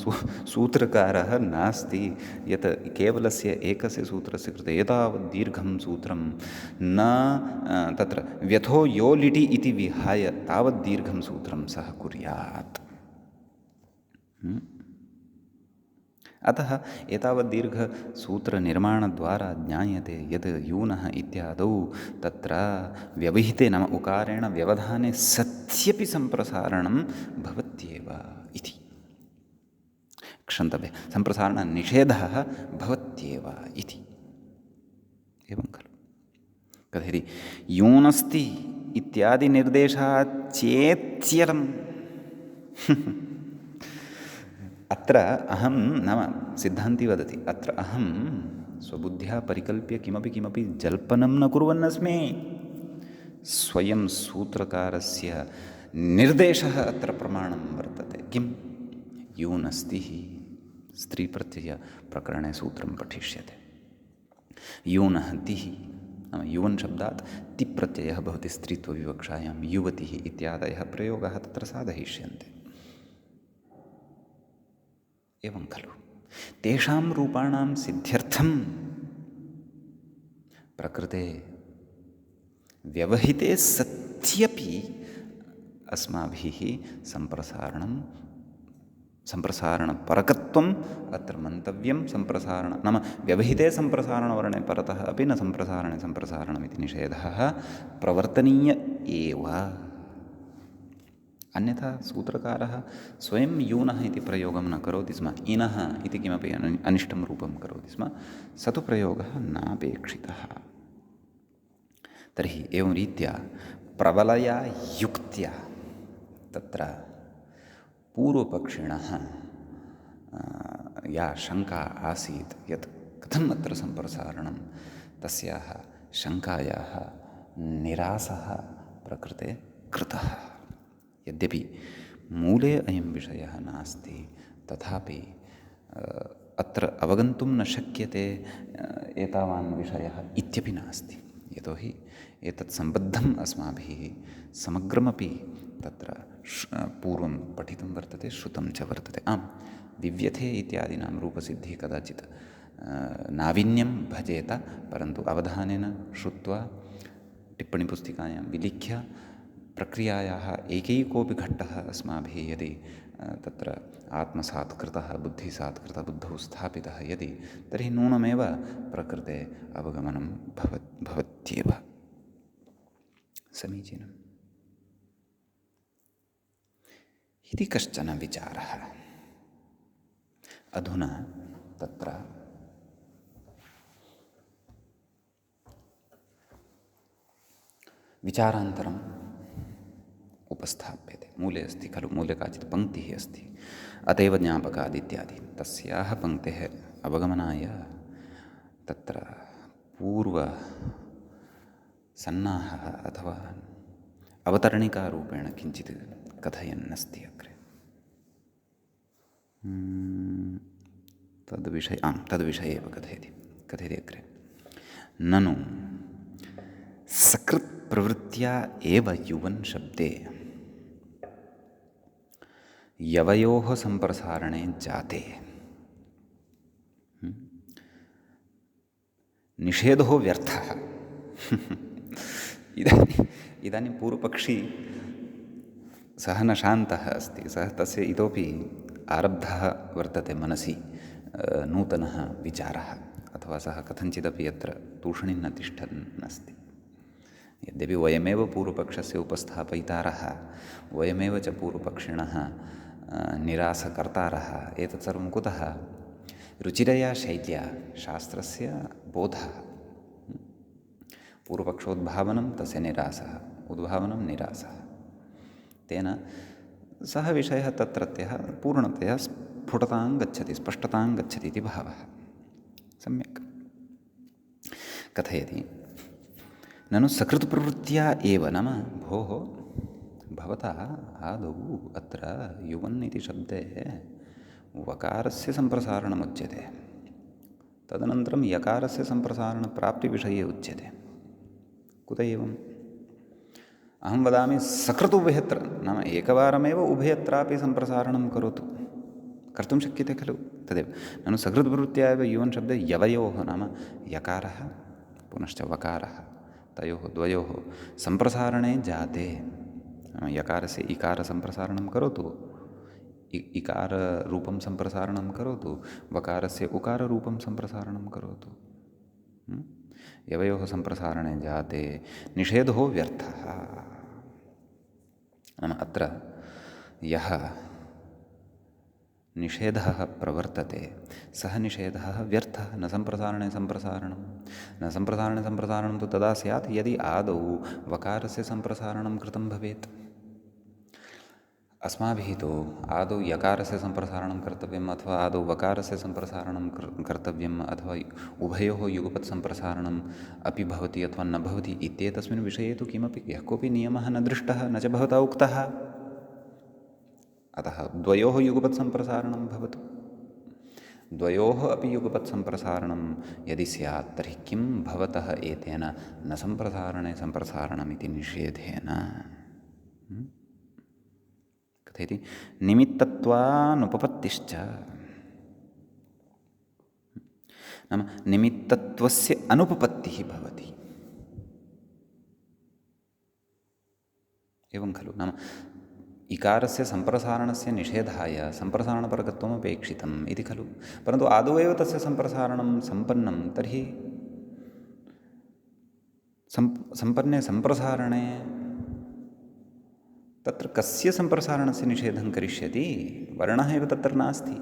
Speaker 1: सूत्रकारः नास्ति यत् केवलस्य एकस्य सूत्रस्य कृते एतावत् दीर्घं सूत्रं न तत्र व्यथो यो लिटि इति विहाय तावत् दीर्घं सूत्रं सः कुर्यात्। अतः एतावत् दीर्घसूत्रनिर्माणद्वारा ज्ञायते यत् यूनः इत्यादौ तत्र व्यवहिते नाम उकारेण व्यवधाने सत्यपि सम्प्रसारणं भवत्येव इति। क्षन्तव्यः सम्प्रसारणनिषेधः भवत्येव इति। एवं खलु कथयति यूनस्ति इत्यादि निर्देशात् चेत्यरम् अत्र अहं नाम सिद्धान्ती वदति अत्र अहं स्वबुद्ध्या परिकल्प्य किमपि जल्पनं न कुर्वन्नस्मि। स्वयं सूत्रकारस्य निर्देशः अत्र प्रमाणं वर्तते। किं यूनस्ति स्त्रीप्रत्ययप्रकरणे सूत्रं पठिष्यते। यूनः तिः नाम युवन् शब्दात् तिप्रत्ययः भवति स्त्रीत्वविवक्षायां युवतिः इत्यादयः प्रयोगाः तत्र साधयिष्यन्ते। एवं खलु तेषां रूपाणां सिद्ध्यर्थं प्रकृते व्यवहिते सत्यपि अस्माभिः सम्प्रसारणपरकत्वम् अत्र मन्तव्यं। नाम व्यवहिते सम्प्रसारणवर्णे परतः अपि न सम्प्रसारणे सम्प्रसारणमिति निषेधः प्रवर्तनीय एव। अन्यथा सूत्रकारः स्वयं यूनः इति प्रयोगं न करोति स्म, इनः इति किमपि अनिष्टं रूपं करोति स्म, स तु प्रयोगः नापेक्षितः। तर्हि एवं रीत्या प्रबलया युक्त्या तत्र पूर्वपक्षिणः या शङ्का आसीत् यत् कथम् अत्र सम्प्रसारणं तस्याः शङ्कायाः निरासः प्रकृते कृतः। यद्यपि मूले अयं विषयः नास्ति तथापि अत्र अवगन्तुं न शक्यते एतावान् विषयः इत्यपि नास्ति। यतोहि एतत् सम्बद्धम् अस्माभिः समग्रमपि तत्र पूर्वं पठितं वर्तते, श्रुतं च वर्तते। आम् विव्यथे इत्यादीनां रूपसिद्धिः कदाचित् नावीन्यं भजेत, परन्तु अवधानेन श्रुत्वा टिप्पणीपुस्तिकायां विलिख्य प्रक्रियायाः एकैकोऽपि घट्टः अस्माभिः यदि तत्र आत्मसात् कृतः बुद्धिसात् कृतः बुद्धौ स्थापितः यदि तर्हि नूनमेव प्रकृते अवगमनं भवत्येव। समीचीनम् इति कश्चन विचारः। अधुना तत्र विचारान्तरम् उपस्थाप्यते। मूले अस्ति खलु, मूले काचित् पङ्क्तिः अस्ति, अतएव ज्ञापकादित्यादि। तस्याः पङ्क्तेः अवगमनाय तत्र पूर्वसन्नाहः अथवा अवतरणिकारूपेण किञ्चित् कथयन्नस्ति अग्रे। तद्विषये एव कथयति अग्रे। ननु सकृत्प्रवृत्त्या एव युवन् शब्दे यवयोः सम्प्रसारणे जाते निषेधो व्यर्थः। इदानीं पूर्वपक्षी सः न शान्तः अस्ति, सः तस्य इतोपि आरब्धः वर्तते मनसि नूतनः विचारः, अथवा सः कथञ्चिदपि यत्र तूष्णीं न तिष्ठन् अस्ति। यद्यपि वयमेव पूर्वपक्षस्य उपस्थापयितारः, वयमेव च पूर्वपक्षिणः निरासकर्तारः, एतत् सर्वं कुतः? रुचिरया शैल्या शास्त्रस्य बोधः। पूर्वपक्षोद्भावनं तस्य निरासः, उद्भावनं निरासः। तेन सः विषयः तत्रत्यः पूर्णतया स्फुटतां गच्छति, स्पष्टतां गच्छति इति भावः। सम्यक् कथयति। ननु सकृत्प्रवृत्त्या एव, नाम भोः भवता आदौ अत्र युवन् इति शब्दे वकारस्य सम्प्रसारणमुच्यते, तदनन्तरं यकारस्य सम्प्रसारणप्राप्तिविषये उच्यते। कुत एवम्? अहं वदामि सकृत् उभयत्र, नाम एकवारमेव उभयत्रापि सम्प्रसारणं करोतु, कर्तुं शक्यते खलु, तदेव। ननु सकृत्प्रवृत्त्या एव युवन् शब्दे यवयोः, नाम यकारः पुनश्च वकारः, तयोः द्वयोः सम्प्रसारणे जाते। यकारस्य इकारसम्प्रसारणं करोतु, इकाररूपं सम्प्रसारणं करोतु, वकारस्य उकाररूपं सम्प्रसारणं करोतु। यवयोः सम्प्रसारणे जाते निषेधो व्यर्थः। नाम अत्र यः निषेधः प्रवर्तते सः निषेधः व्यर्थः। न सम्प्रसारणे सम्प्रसारणं तु तदा स्यात् यदि आदौ वकारस्य सम्प्रसारणं कृतं भवेत्। अस्माभिः तु आदौ यकारस्य सम्प्रसारणं कर्तव्यम्, अथवा आदौ वकारस्य सम्प्रसारणं कर्तव्यम्, अथवा उभयोः युगपत् सम्प्रसारणम् अपि भवति अथवा न भवति इत्येतस्मिन् विषये तु किमपि यः कोऽपि नियमः न दृष्टः, न च भवता उक्तः। अतः द्वयोः युगपत् सम्प्रसारणं भवतु। द्वयोः अपि युगपत् सम्प्रसारणं यदि स्यात् तर्हि किं भवतः एतेन न सम्प्रसारणे सम्प्रसारणमिति निषेधेन? कथयति निमित्तत्वानुपपत्तिश्च, नाम निमित्तत्वस्य अनुपपत्तिः भवति। एवं खलु, नाम इकारस्य सम्प्रसारणस्य निषेधाय सम्प्रसारणपरकत्वम् अपेक्षितम् इति खलु, परन्तु आदौ एव तस्य सम्प्रसारणं सम्पन्नं तर्हि सम्पन्ने सम्प्रसारणे तत्र कस्य सम्प्रसारणस्य निषेधं करिष्यति? वर्णः एव तत्र नास्ति।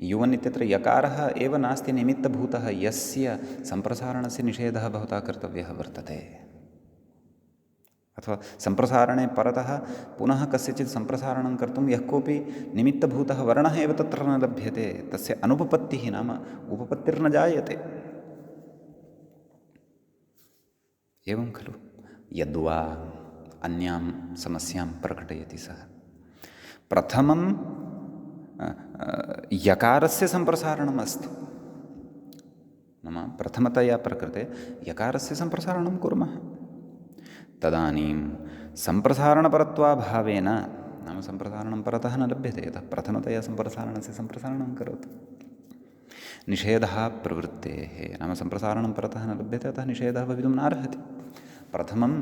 Speaker 1: युवन् इत्यत्र यकारः एव नास्ति निमित्तभूतः, यस्य सम्प्रसारणस्य निषेधः भवता कर्तव्यः वर्तते। अथवा सम्प्रसारणे परतः पुनः कस्यचित् सम्प्रसारणं कर्तुं यः कोऽपि निमित्तभूतः वर्णः एव तत्र न लभ्यते, तस्य अनुपपत्तिः नाम उपपत्तिर्न जायते। एवं खलु, यद्वा अन्यां समस्यां प्रकटयति सः। प्रथमं यकारस्य सम्प्रसारणम् अस्ति, नाम प्रथमतया प्रकृते यकारस्य सम्प्रसारणं कुर्मः, तदानीं सम्प्रसारणपरत्वाभावेन, नाम सम्प्रसारणं परतः न लभ्यते, यतः प्रथमतया सम्प्रसारणस्य सम्प्रसारणं करोतु। निषेधः प्रवृत्तेः, नाम सम्प्रसारणं परतः न लभ्यते, अतः निषेधः भवितुं नार्हति। प्रथमं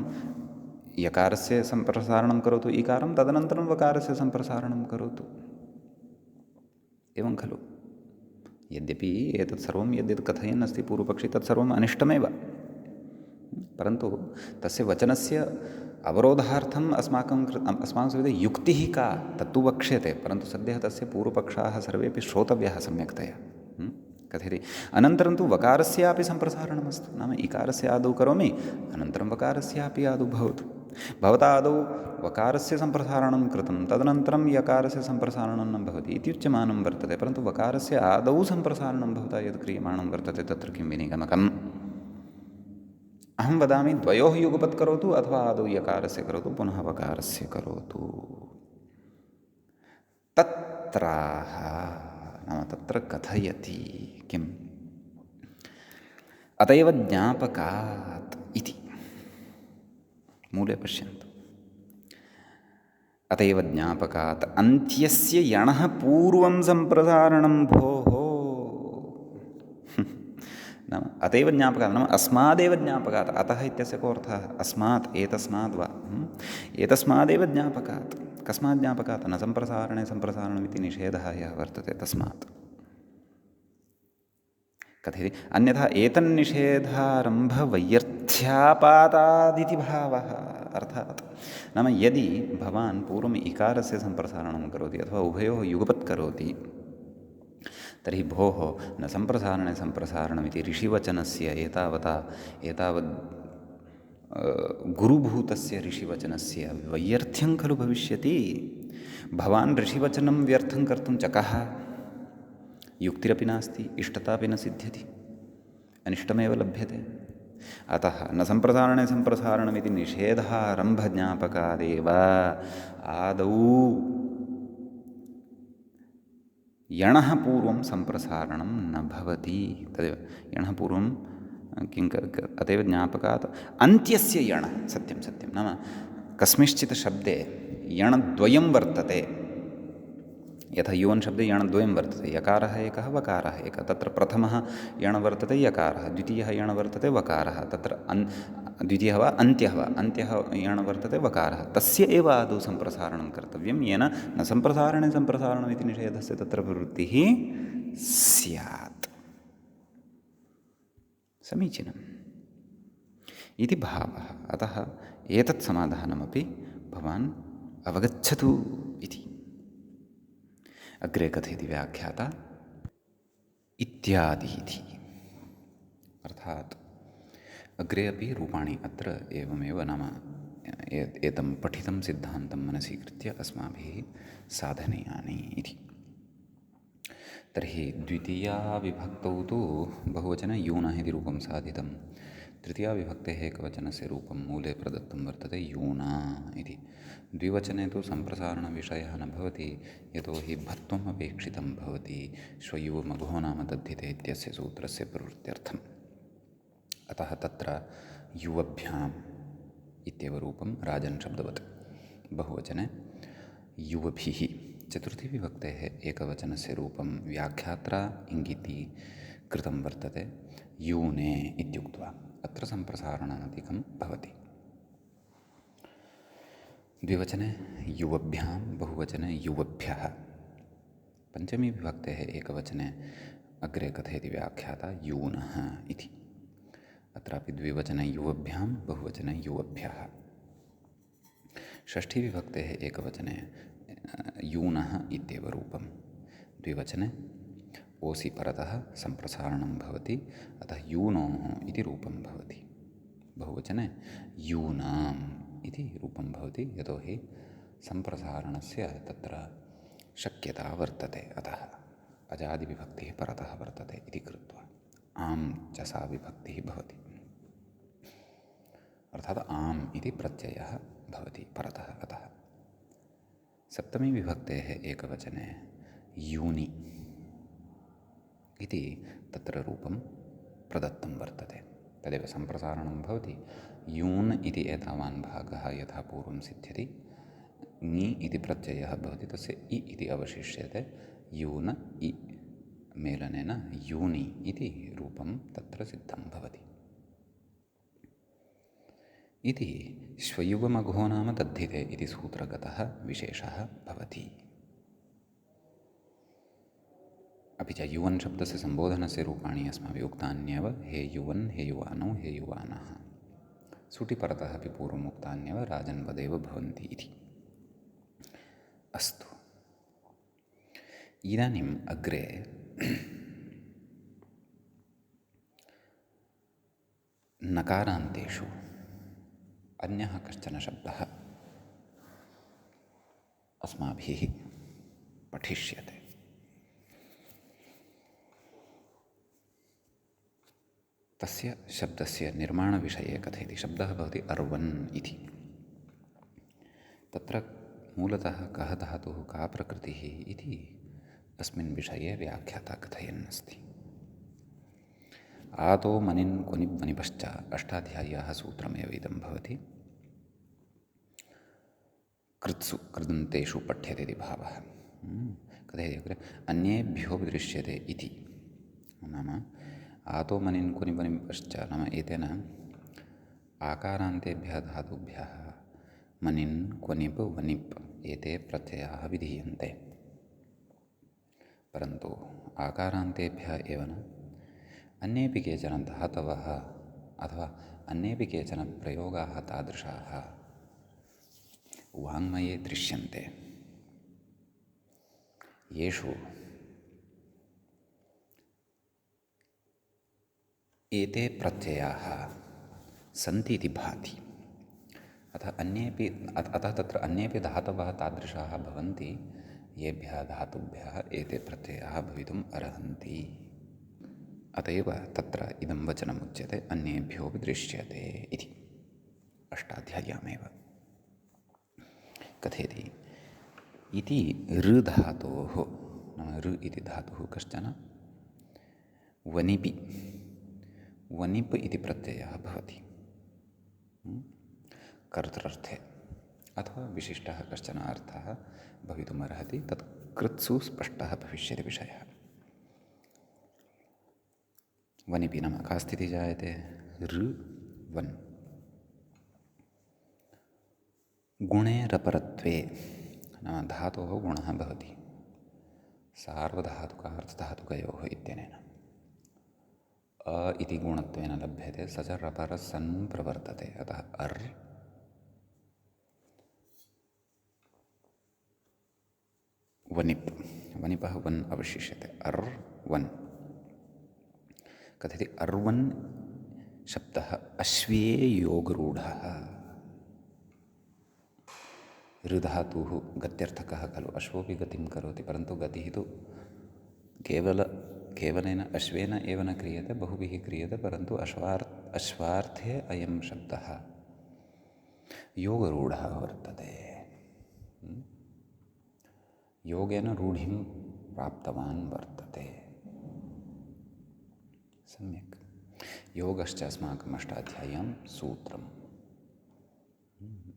Speaker 1: यकारस्य सम्प्रसारणं करोतु इकारं, तदनन्तरं वकारस्य सम्प्रसारणं करोतु, एवं खलु? यद्यपि एतत् सर्वं यद्यत् कथयन् अस्ति पूर्वपक्षी तत्सर्वम् अनिष्टमेव, परन्तु तस्य वचनस्य अवरोधार्थम् अस्माकं सविधे युक्तिः का तत्तु वक्ष्यते, परन्तु सद्यः तस्य पूर्वपक्षाः सर्वेपि श्रोतव्याः सम्यक्तया। कथयति अनन्तरं तु वकारस्यापि सम्प्रसारणमस्तु, नाम इकारस्य आदौ करोमि अनन्तरं वकारस्यापि आदौ भवतु। भवता आदौ वकारस्य सम्प्रसारणं कृतं तदनन्तरं यकारस्य सम्प्रसारणं न भवति इत्युच्यमानं वर्तते, परन्तु वकारस्य आदौ सम्प्रसारणं भवता यद् क्रियमाणं वर्तते तत्र किं विनिगमकम्? अहं वदामि द्वयोः युगपत् करोतु अथवा आदौ यकारस्य करोतु पुनः वकारस्य करोतु। तत्राह नाम तत्र कथयति किम्? अत एव ज्ञापकात् इति मूले पश्यन्तु। अत एव ज्ञापकात् अन्त्यस्य यणः पूर्वं सम्प्रसारणं भोः। नाम अत एव ज्ञापकात् नाम अस्मादेव ज्ञापकात्। अतः इत्यस्य को अर्थः? अस्मात्, एतस्माद् वा। एतस्मादेव ज्ञापकात्। कस्मात् ज्ञापकात्? न सम्प्रसारणे सम्प्रसारणमिति निषेधः यः वर्तते तस्मात्। कथयति अन्यथा एतन्निषेधारम्भवैयर्थ्यापातादिति भावः। अर्थात् नाम यदि भवान् पूर्वम् इकारस्य सम्प्रसारणं करोति अथवा उभयोः युगपत् करोति तर्हि भोः न सम्प्रसारणे सम्प्रसारणमिति ऋषिवचनस्य एतावद् गुरुभूतस्य ऋषिवचनस्य वैयर्थ्यं खलु भविष्यति। भवान् ऋषिवचनं व्यर्थं कर्तुं चकः, युक्तिरपि नास्ति, इष्टतापि न सिद्ध्यति, अनिष्टमेव लभ्यते। अतः न सम्प्रसारणे सम्प्रसारणमिति निषेधारम्भज्ञापकादेव आदौ यणः पूर्वं सम्प्रसारणं न भवति। तदेव यणः पूर्वं अतएव ज्ञापकात् अन्त्यस्य यण। सत्यं सत्यं नाम कस्मिंश्चित् शब्दे यणद्वयं वर्तते। यथा युवन् शब्दे यणद्वयं वर्तते, यकारः एकः वकारः एकः। तत्र प्रथमः यण वर्तते यकारः, द्वितीयः यण वर्तते वकारः। तत्र द्वितीयः वा अन्त्यः यण वर्तते वकारः। तस्य एव आदौ सम्प्रसारणं कर्तव्यं, येन न सम्प्रसारणे सम्प्रसारणमिति निषेधस्य तत्र प्रवृत्तिः स्यात्। समीचीनम् इति भावः। अतः एतत् समाधानमपि भवान् अवगच्छतु इति। अग्रे कथयति व्याख्याता इत्यादीति। अर्थात् अग्रे अपि रूपाणि अत्र एवमेव नाम एतं पठितं सिद्धान्तं मनसि कृत्य अस्माभिः साधनीयानि इति। तर्हि द्वितीया विभक्तौ तु बहुवचने यूनः इति रूपं साधितं। तृतीया विभक्तेः एकवचनस्य रूपं मूले प्रदत्तं वर्तते यूना इति। द्विवचने तु सम्प्रसारणविषयः न भवति, यतोहि भत्वम् अपेक्षितं भवति श्वयुर्मघो नाम तद्धिते इत्यस्य सूत्रस्य प्रवृत्त्यर्थम्। अतः तत्र युवभ्याम् इत्येव रूपं राजन् शब्दवत्। बहुवचने युवभिः। चतुर्थी विभक्तेः एकवचनस्य रूपं व्याख्यात्रा इङ्गिति कृतं वर्तते यूने इत्युक्त्वा। अत्र सम्प्रसारणादिकं भवति। द्विवचने युवभ्यां, बहुवचने युवभ्यः। पञ्चमी विभक्तेः एकवचने अग्रे कथयति व्याख्याता यूनः इति। अत्रापि द्विवचने युवभ्यां, बहुवचने युवभ्यः। षष्ठी विभक्तेः एकवचने यूनः इत्येव रूपं। द्विवचने ओसि परतः सम्प्रसारणं भवति, अतः यूनोः इति रूपं भवति। बहुवचने यूनाम् इति रूपं भवति, यतोहि सम्प्रसारणस्य तत्र शक्यता वर्तते। अतः अजादिविभक्तिः परतः वर्तते इति कृत्वा आम् च सा विभक्तिः भवति। अर्थात् आम् इति प्रत्ययः भवति परतः। अतः सप्तमी विभक्तेः एकवचने यूनि इति तत्र रूपं प्रदत्तं वर्तते। तदेव सम्प्रसारणं भवति। यून् इति एतावान् भागः यथा पूर्वं सिद्ध्यति, ङि इति प्रत्ययः भवति, तस्य इ इति अवशिष्यते। यून इ मेलनेन यूनि इति रूपं तत्र सिद्धं भवति। इति श्वयुगमघो नाम तद्धिते इति सूत्रगतः विशेषः भवति। अपि च युवन् शब्दस्य सम्बोधनस्य रूपाणि अस्माभिः उक्तान्येव हे युवन्, हे युवानौ, हे युवानः। सुटि परतः अपि पूर्वम् उक्तान्येव राजन्वदेव भवन्ति इति। अस्तु, इदानीम् अग्रे नकारान्तेषु अन्यः कश्चन शब्दः अस्माभिः पठिष्यते। तस्य शब्दस्य निर्माणविषये कथयति। शब्दः भवति अर्वन् इति। तत्र मूलतः कः धातुः, का प्रकृतिः इति अस्मिन् विषये व्याख्याता कथयन् अस्ति। आतो मनिन् क्वनिप् वनिपश्च अष्टाध्याय्याः सूत्रमेव इदं भवति। कृत्सु कृदन्तेषु पठ्यते इति भावः। कथयति अग्रे अन्येभ्यो दृश्यते इति। नाम आतो मनिन् क्वनिप् वनिपश्च नाम एतेन आकारान्तेभ्यः धातुभ्यः मनिन् क्वनिप् वनिप् एते प्रत्ययाः विधीयन्ते। परन्तु आकारान्तेभ्यः एव न, अन्येपि केचन धातवः अथवा अन्येपि केचन प्रयोगाः तादृशाः वाङ्मये दृश्यन्ते, येषु एते प्रत्ययाः सन्ति इति भाति। अतः तत्र अन्येपि धातवः तादृशाः भवन्ति येभ्यः धातुभ्यः एते प्रत्ययाः भवितुम् अर्हन्ति। अत एव तत्र इदं वचनम् उच्यते अन्येभ्योऽपि दृश्यते इति। अष्टाध्याय्यामेव कथयति इति ऋ धातोः, नाम ऋ इति धातुः कश्चन वनिपि वनिप् इति प्रत्ययः भवति कर्तृर्थे, अथवा विशिष्टः कश्चन अर्थः भवितुमर्हति। तत् कृत्सु स्पष्टः भविष्यति विषयः। वनिपि नाम का स्थितिः जायते? ऋ वन् गुणे रपरत्वे, नाम धातोः गुणः भवति सार्वधातुकार्थधातुकयोः इत्यनेन। अ इति गुणत्वेन लभ्यते, स च रपरः सन् प्रवर्तते। अतः अर् वनिप्, वनिपः वन् अवशिष्यते, अर् वन्। कथयति अर्वन् शब्दः अश्वे योगरूढः। ऋधातुः गत्यर्थकः खलु, अश्वोऽपि गतिं करोति, परन्तु गतिः तु केवलेन अश्वेन एव न क्रियते, बहुभिः क्रियते, परन्तु अश्वार्थे अयं शब्दः योगरूढः वर्तते। योगेन रूढिं प्राप्तवान् वर्तते। सम्यक्। योगश्च अस्माकम् अष्टाध्याय्यां सूत्रम्।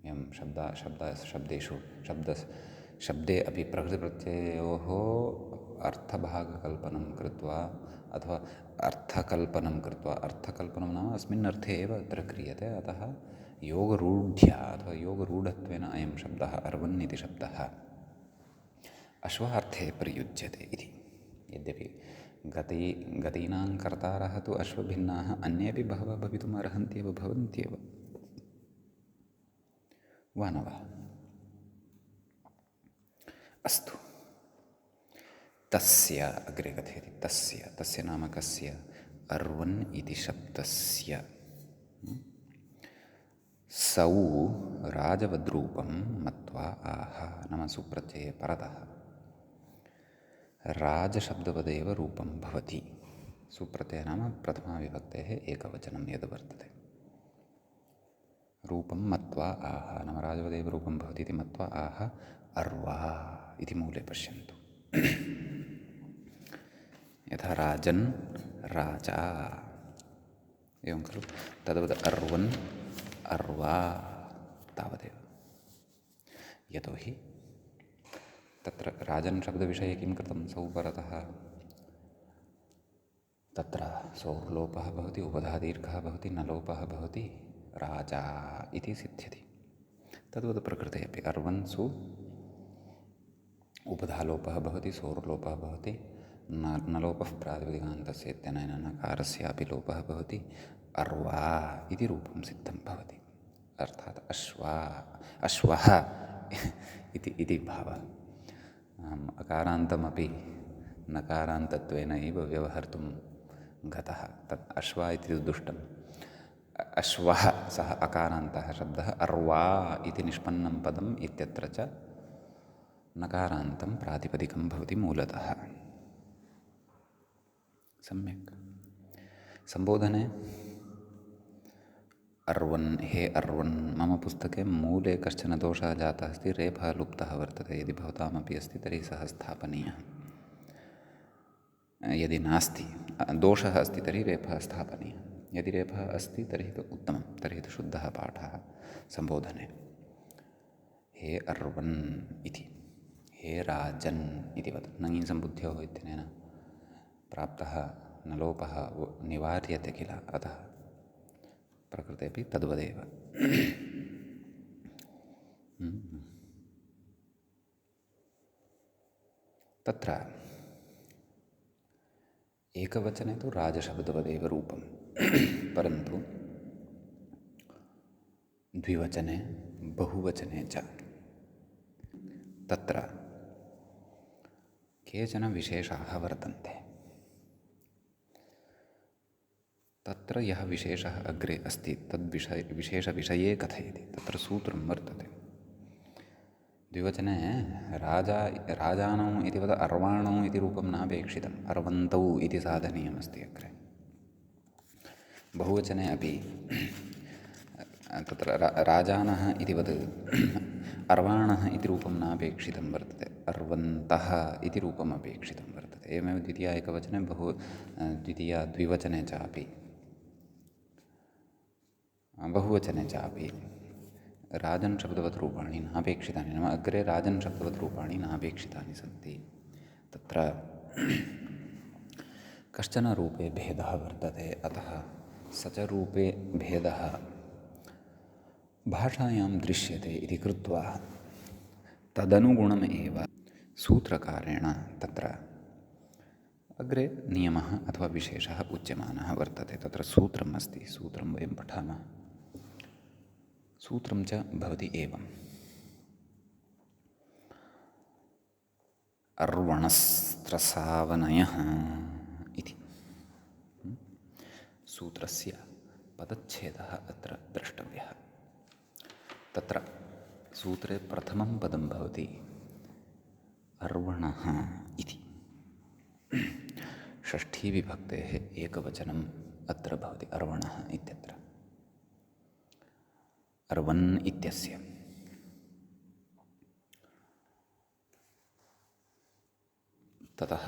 Speaker 1: एवं शब्दे अपि प्रकृतिप्रत्ययोः अर्थभागकल्पनं कृत्वा अथवा अर्थकल्पनं नाम अस्मिन् अर्थे एव अत्र क्रियते। अतः योगरूढ्या अथवा योगरूढत्वेन अयं शब्दः अर्वन् इति शब्दः अश्वार्थे प्रयुज्यते इति। यद्यपि गतीनां कर्तारः तु अश्वभिन्नाः अन्येपि बहवः भवितुम् अर्हन्त्येव, भवन्त्येव, वा न वा? अस्तु, तस्य अग्रे कथयति। तस्य नाम कस्य? अर्वन् इति शब्दस्य। सौ राजवद्रूपं मत्वा आह, नाम सुप्रत्यये परतः राजशब्दवदेव रूपं भवति। सुप्रत्ययः नाम प्रथमाविभक्तेः एकवचनं यद् वर्तते। रूपं मत्वा आह, नाम राजवदेव रूपं भवति इति मत्वा आह अर्वा इति मूले पश्यन्तु। यथा राजन् राजा, एवं खलु, तद्वत् अर्वन् अर्वा तावदेव। यतोहि तत्र राजन् शब्दविषये किं कृतं? सौ परतः तत्र सौ लोपः भवति, उपधादीर्घः भवति, न लोपः भवति, राजा इति सिद्ध्यति। तद्वत् प्रकृते अपि अर्वन्सु उपधालोपः भवति, सोर्लोपः भवति, नलोपः प्रातिपदिकान्तस्य इत्यनेन नकारस्यापि लोपः भवति, अर्वा इति रूपं सिद्धं भवति। अर्थात् अश्वः इति भावः। अकारान्तमपि नकारान्तत्वेन एव व्यवहर्तुं गतः। तत् अश्वा इति दुष्टम्। अश्वः सः अकारान्तः शब्दः, अर्वा इति निष्पन्नं पदम् इत्यत्र च नकारान्तं प्रातिपदिकं भवति मूलतः। सम्यक्। सम्बोधने अर्वन्, हे अर्वन्, मम पुस्तके मूले कश्चन दोषः जातः अस्ति, रेफः लुप्तः वर्तते। यदि भवतामपि अस्ति तर्हि सः स्थापनीयः। यदि नास्ति, दोषः अस्ति तर्हि रेफः स्थापनीयः। यदि रेफः अस्ति तर्हि तु उत्तमं, तर्हि तु शुद्धः पाठः सम्बोधने। हे अर्वन् इति, हे राजन् इति वद। नङीसम्बुद्ध्योः इत्यनेन प्राप्तः नलोपः निवार्यते किल, अतः प्रकृतेपि तद्वदेव। तत्र एकवचने तु राजशब्दवदेव रूपं, परन्तु द्विवचने बहुवचने च तत्र केचन विशेषाः वर्तन्ते। तत्र यः विशेषः अग्रे अस्ति विशेषविषये कथयति, तत्र सूत्रं वर्तते। द्विवचने राजानौ इति वद अर्वाणौ इति रूपं नापेक्षितम्, अर्वन्तौ इति साधनीयमस्ति अग्रे। बहुवचने अपि तत्र राजानः इति वद अर्वाणः इति रूपं नापेक्षितं वर्तते, अर्वन्तः इति रूपम् अपेक्षितं वर्तते। एवमेव द्वितीया एकवचने द्वितीया द्विवचने चापि बहुवचने चापि राजन् शब्दवत् रूपाणि नापेक्षितानि, नाम अग्रे राजन् शब्दवत् रूपाणि नापेक्षितानि सन्ति। तत्र कश्चन रूपे भेदः वर्तते, अतः स च रूपे भेदः भाषायां दृश्यते इति कृत्वा तदनुगुणमेव सूत्रकारेण तत्र अग्रे नियमः अथवा विशेषः उच्यमानः वर्तते। तत्र सूत्रम् अस्ति, सूत्रं वयं पठामः। सूत्रं च भवति एवम्: अर्वणस्त्रसावनयः इति। सूत्रस्य पदच्छेदः अत्र द्रष्टव्यः। तत्र सूत्रे प्रथमं पदं भवति अर्वणः इति। षष्ठीविभक्तेः एकवचनम् अत्र भवति अर्वणः इत्यत्र। अर्वन् इत्यस्य ततः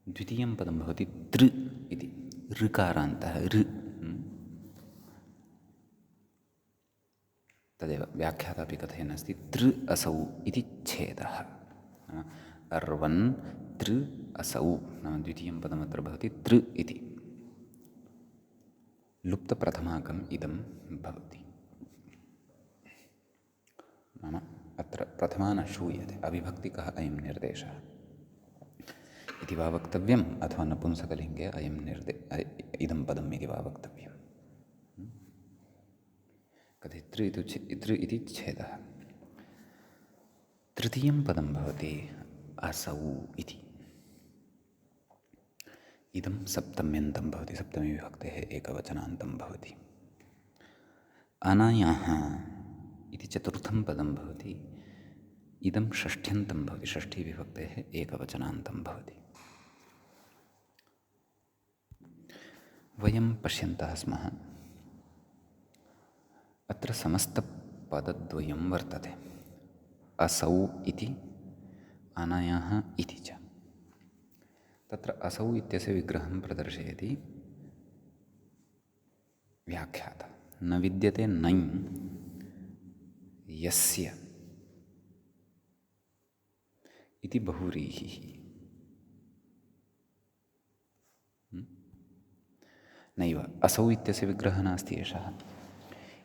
Speaker 1: द्वितीयं पदं भवति तृ इति, ऋकारान्तः ऋ। तदेव व्याख्यातापि कथयन् अस्ति, तृ असौ इति छेदः। अर्वन् तृ असौ, नाम द्वितीयं पदमत्र भवति तृ इति। लुप्तप्रथमाकम् इदं भवति, नाम अत्र प्रथमा न श्रूयते, अविभक्तिकः अयं निर्देशः इति वा वक्तव्यम्, अथवा नपुंसकलिङ्गे इदं पदम् इति वा वक्तव्यम्। कथि तृ इति छेदः। तृतीयं पदं भवति असौ इति। इदं सप्तम्यन्तं भवति, सप्तमी विभक्तेः एकवचनान्तं भवति। अनयः इति चतुर्थं पदं भवति। इदं षष्ठ्यन्तं भवति, षष्ठीविभक्तेः एकवचनान्तं भवति। वयं पश्यन्तः स्मः, अत्र समस्तपदद्वयं वर्तते, असौ इति अनयः इति च। तत्र असौ इत्यस्य विग्रहं प्रदर्शयति व्याख्याता। न विद्यते नञ् यस्य इति बहुव्रीहिः। नैव, असौ इत्यस्य विग्रहः नास्ति एषः।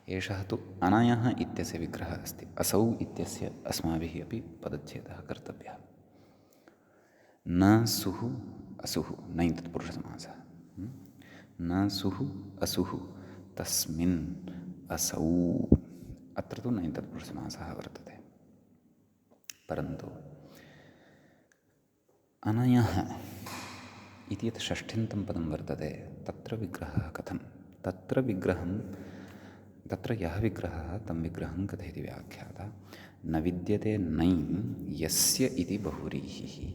Speaker 1: एषः तु अनयः इत्यस्य विग्रहः अस्ति। असौ इत्यस्य अस्माभिः अपि पदच्छेदः कर्तव्यः। न सुः असुः, न तत्पुरुषसमासः। न सुः असुः तस्मिन् असौ, अत्र तु न तत्पुरुषसमासः वर्तते। परन्तु अनयः इति यत् षष्ठ्यन्तं पदं वर्तते, तत्र विग्रहः कथं? तत्र यः विग्रहः तं विग्रहं कथयति व्याख्याता। न विद्यते नै यस्य इति बहुव्रीहिः।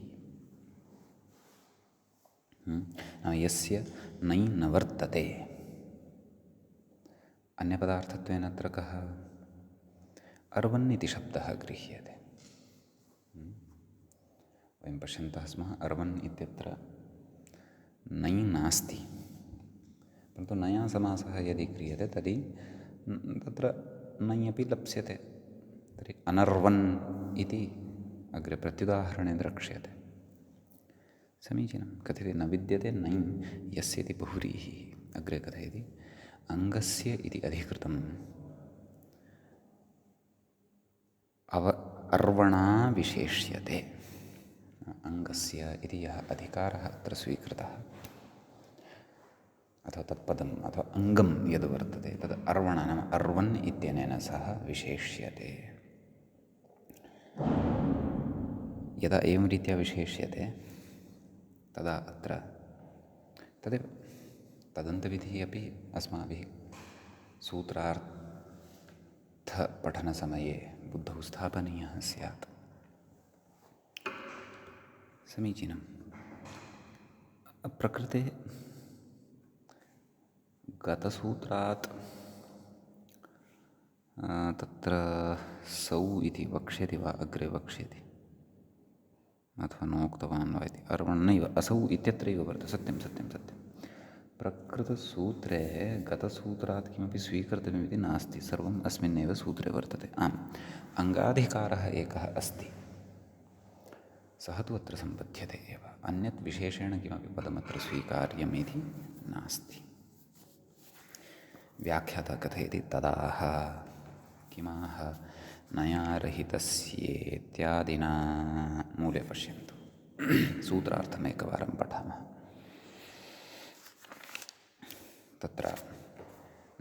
Speaker 1: यस्य नै न वर्तते। अन्यपदार्थत्वेन अत्र कः? अर्वन् इति शब्दः गृह्यते। वयं पश्यन्तः स्मः, अर्वन् इत्यत्र नै नास्ति, परन्तु नया समासः यदि क्रियते तर्हि तत्र नै अपि लप्स्यते। तर्हि अनर्वन् इति अग्रे प्रत्युदाहरणे द्रक्ष्यते। समीचीनं। कथयति न विद्यते नै यस्य इति बहुव्रीहिः। अग्रे कथयति अङ्गस्य इति अधिकृतम् अर्वणा विशेष्यते। अङ्गस्य इति यः अधिकारः अत्र स्वीकृतः, अथवा तत्पदम् अथवा अङ्गं यद् वर्तते तद् अर्वण, नाम अर्वन् इत्यनेन सह विशेष्यते। यदा एवं रीत्या विशेष्यते तदा अत्र तदेव तदन्तविधिः अपि अस्माभिः सूत्रार्थपठनसमये बुद्धौ स्थापनीयः स्यात्। समीचीनं। प्रकृते गतसूत्रात् तत्र सौ इति वक्ष्यति वा अग्रे वक्ष्यति अथवा नोक्तवान् वा इति। अर्वण् नैव, असौ इत्यत्रैव वर्तते। सत्यं सत्यं सत्यं। प्रकृतसूत्रे गतसूत्रात् किमपि स्वीकर्तव्यमिति नास्ति, सर्वम् अस्मिन्नेव सूत्रे वर्तते। आम्, अङ्गाधिकारः एकः अस्ति, सः तु अत्र सम्पद्यते एव। अन्यत् विशेषेण किमपि पदमत्र स्वीकार्यमिति नास्ति। व्याख्याता कथयति तदाह किमाह नयारहितस्येत्यादिना। मूले पश्यन्तु, सूत्रार्थमेकवारं पठामः। तत्र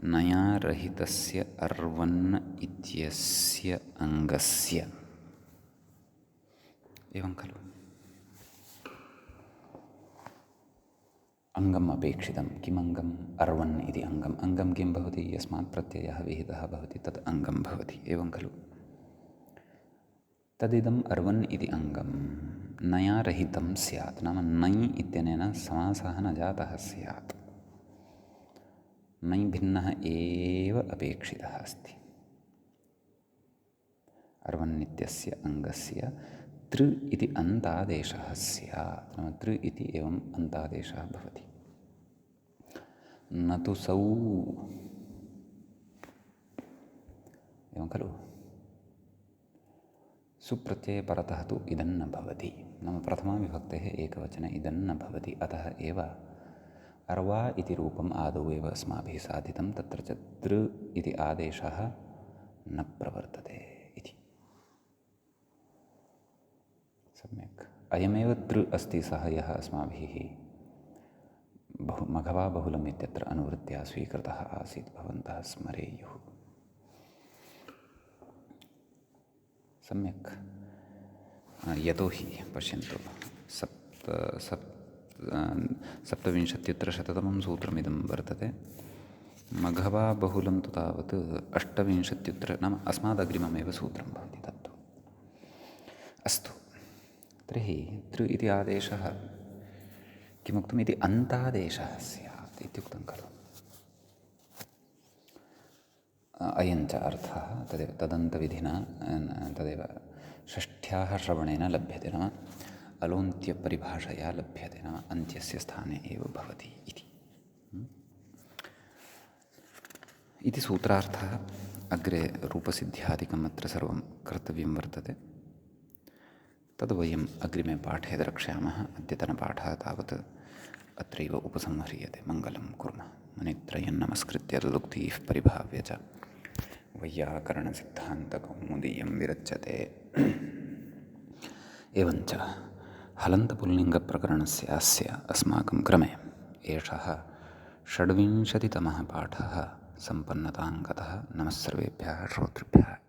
Speaker 1: नयारहितस्य अर्वन् इत्यस्य अङ्गस्य, एवं खलु? अङ्गम् अपेक्षितं। किमङ्गम्? अर्वन् इति अङ्गम्। अङ्गं किं भवति? यस्मात् प्रत्ययः विहितः भवति तत् अङ्गं भवति, एवं खलु? तदिदम् अर्वन् इति अङ्गं नयारहितं स्यात्, नाम नै इत्यनेन समासः न जातः स्यात्। नै भिन्नः एव अपेक्षितः अस्ति। अर्वन् इत्यस्य अङ्गस्य तृ इति अन्तादेशः स्यात्, नाम तृ इति एवम् अन्तादेशः भवति। न तु सौ, एवं खलु? सुप्रत्यये परतः तु इदं न भवति, नाम प्रथमाविभक्तेः एकवचने इदं न भवति। अतः एव अर्वा इति रूपम् आदौ एव अस्माभिः साधितं, तत्र च तृ इति आदेशः न प्रवर्तते इति। सम्यक्। अयमेव तृ अस्ति, सः यः अस्माभिः मघवा बहुलम् इत्यत्र अनुवृत्त्या स्वीकृतः आसीत्, भवन्तः स्मरेयुः। सम्यक्। यतोहि पश्यन्तु, सप्तविंशत्युत्तरशततमं सूत्रमिदं वर्तते। मघवा बहुलं तु तावत् 28 नाम अस्मादग्रिममेव सूत्रं भवति तत्तु। अस्तु, तर्हि तृ इति आदेशः किमुक्तम् इति अन्तादेशः स्यात् इत्युक्तं खलु। अयञ्च अर्थः तदेव तदन्तविधिना तदेव षष्ठ्याः श्रवणेन लभ्यते, नाम अलोन्त्यपरिभाषया लभ्यते, नाम अन्त्यस्य स्थाने एव भवति इति सूत्रार्थः। अग्रे रूपसिद्ध्यादिकम् अत्र सर्वं कर्तव्यं वर्तते। तद् वयम् अग्रिमे पाठे द्रक्ष्यामः। अद्यतनपाठः तावत् अत्रैव उपसंह्रियते। मङ्गलं कुर्मः। मुनित्रयं नमस्कृत्य तदुक्तिः परिभाव्य च वैयाकरणसिद्धान्तकौमुदीयं विरच्यते। एवञ्च हलन्तपुल्लिङ्गप्रकरणस्य अस्माकं क्रमे एषः 26तमः पाठः सम्पन्नतां गतः। नमः सर्वेभ्यः श्रोतृभ्यः।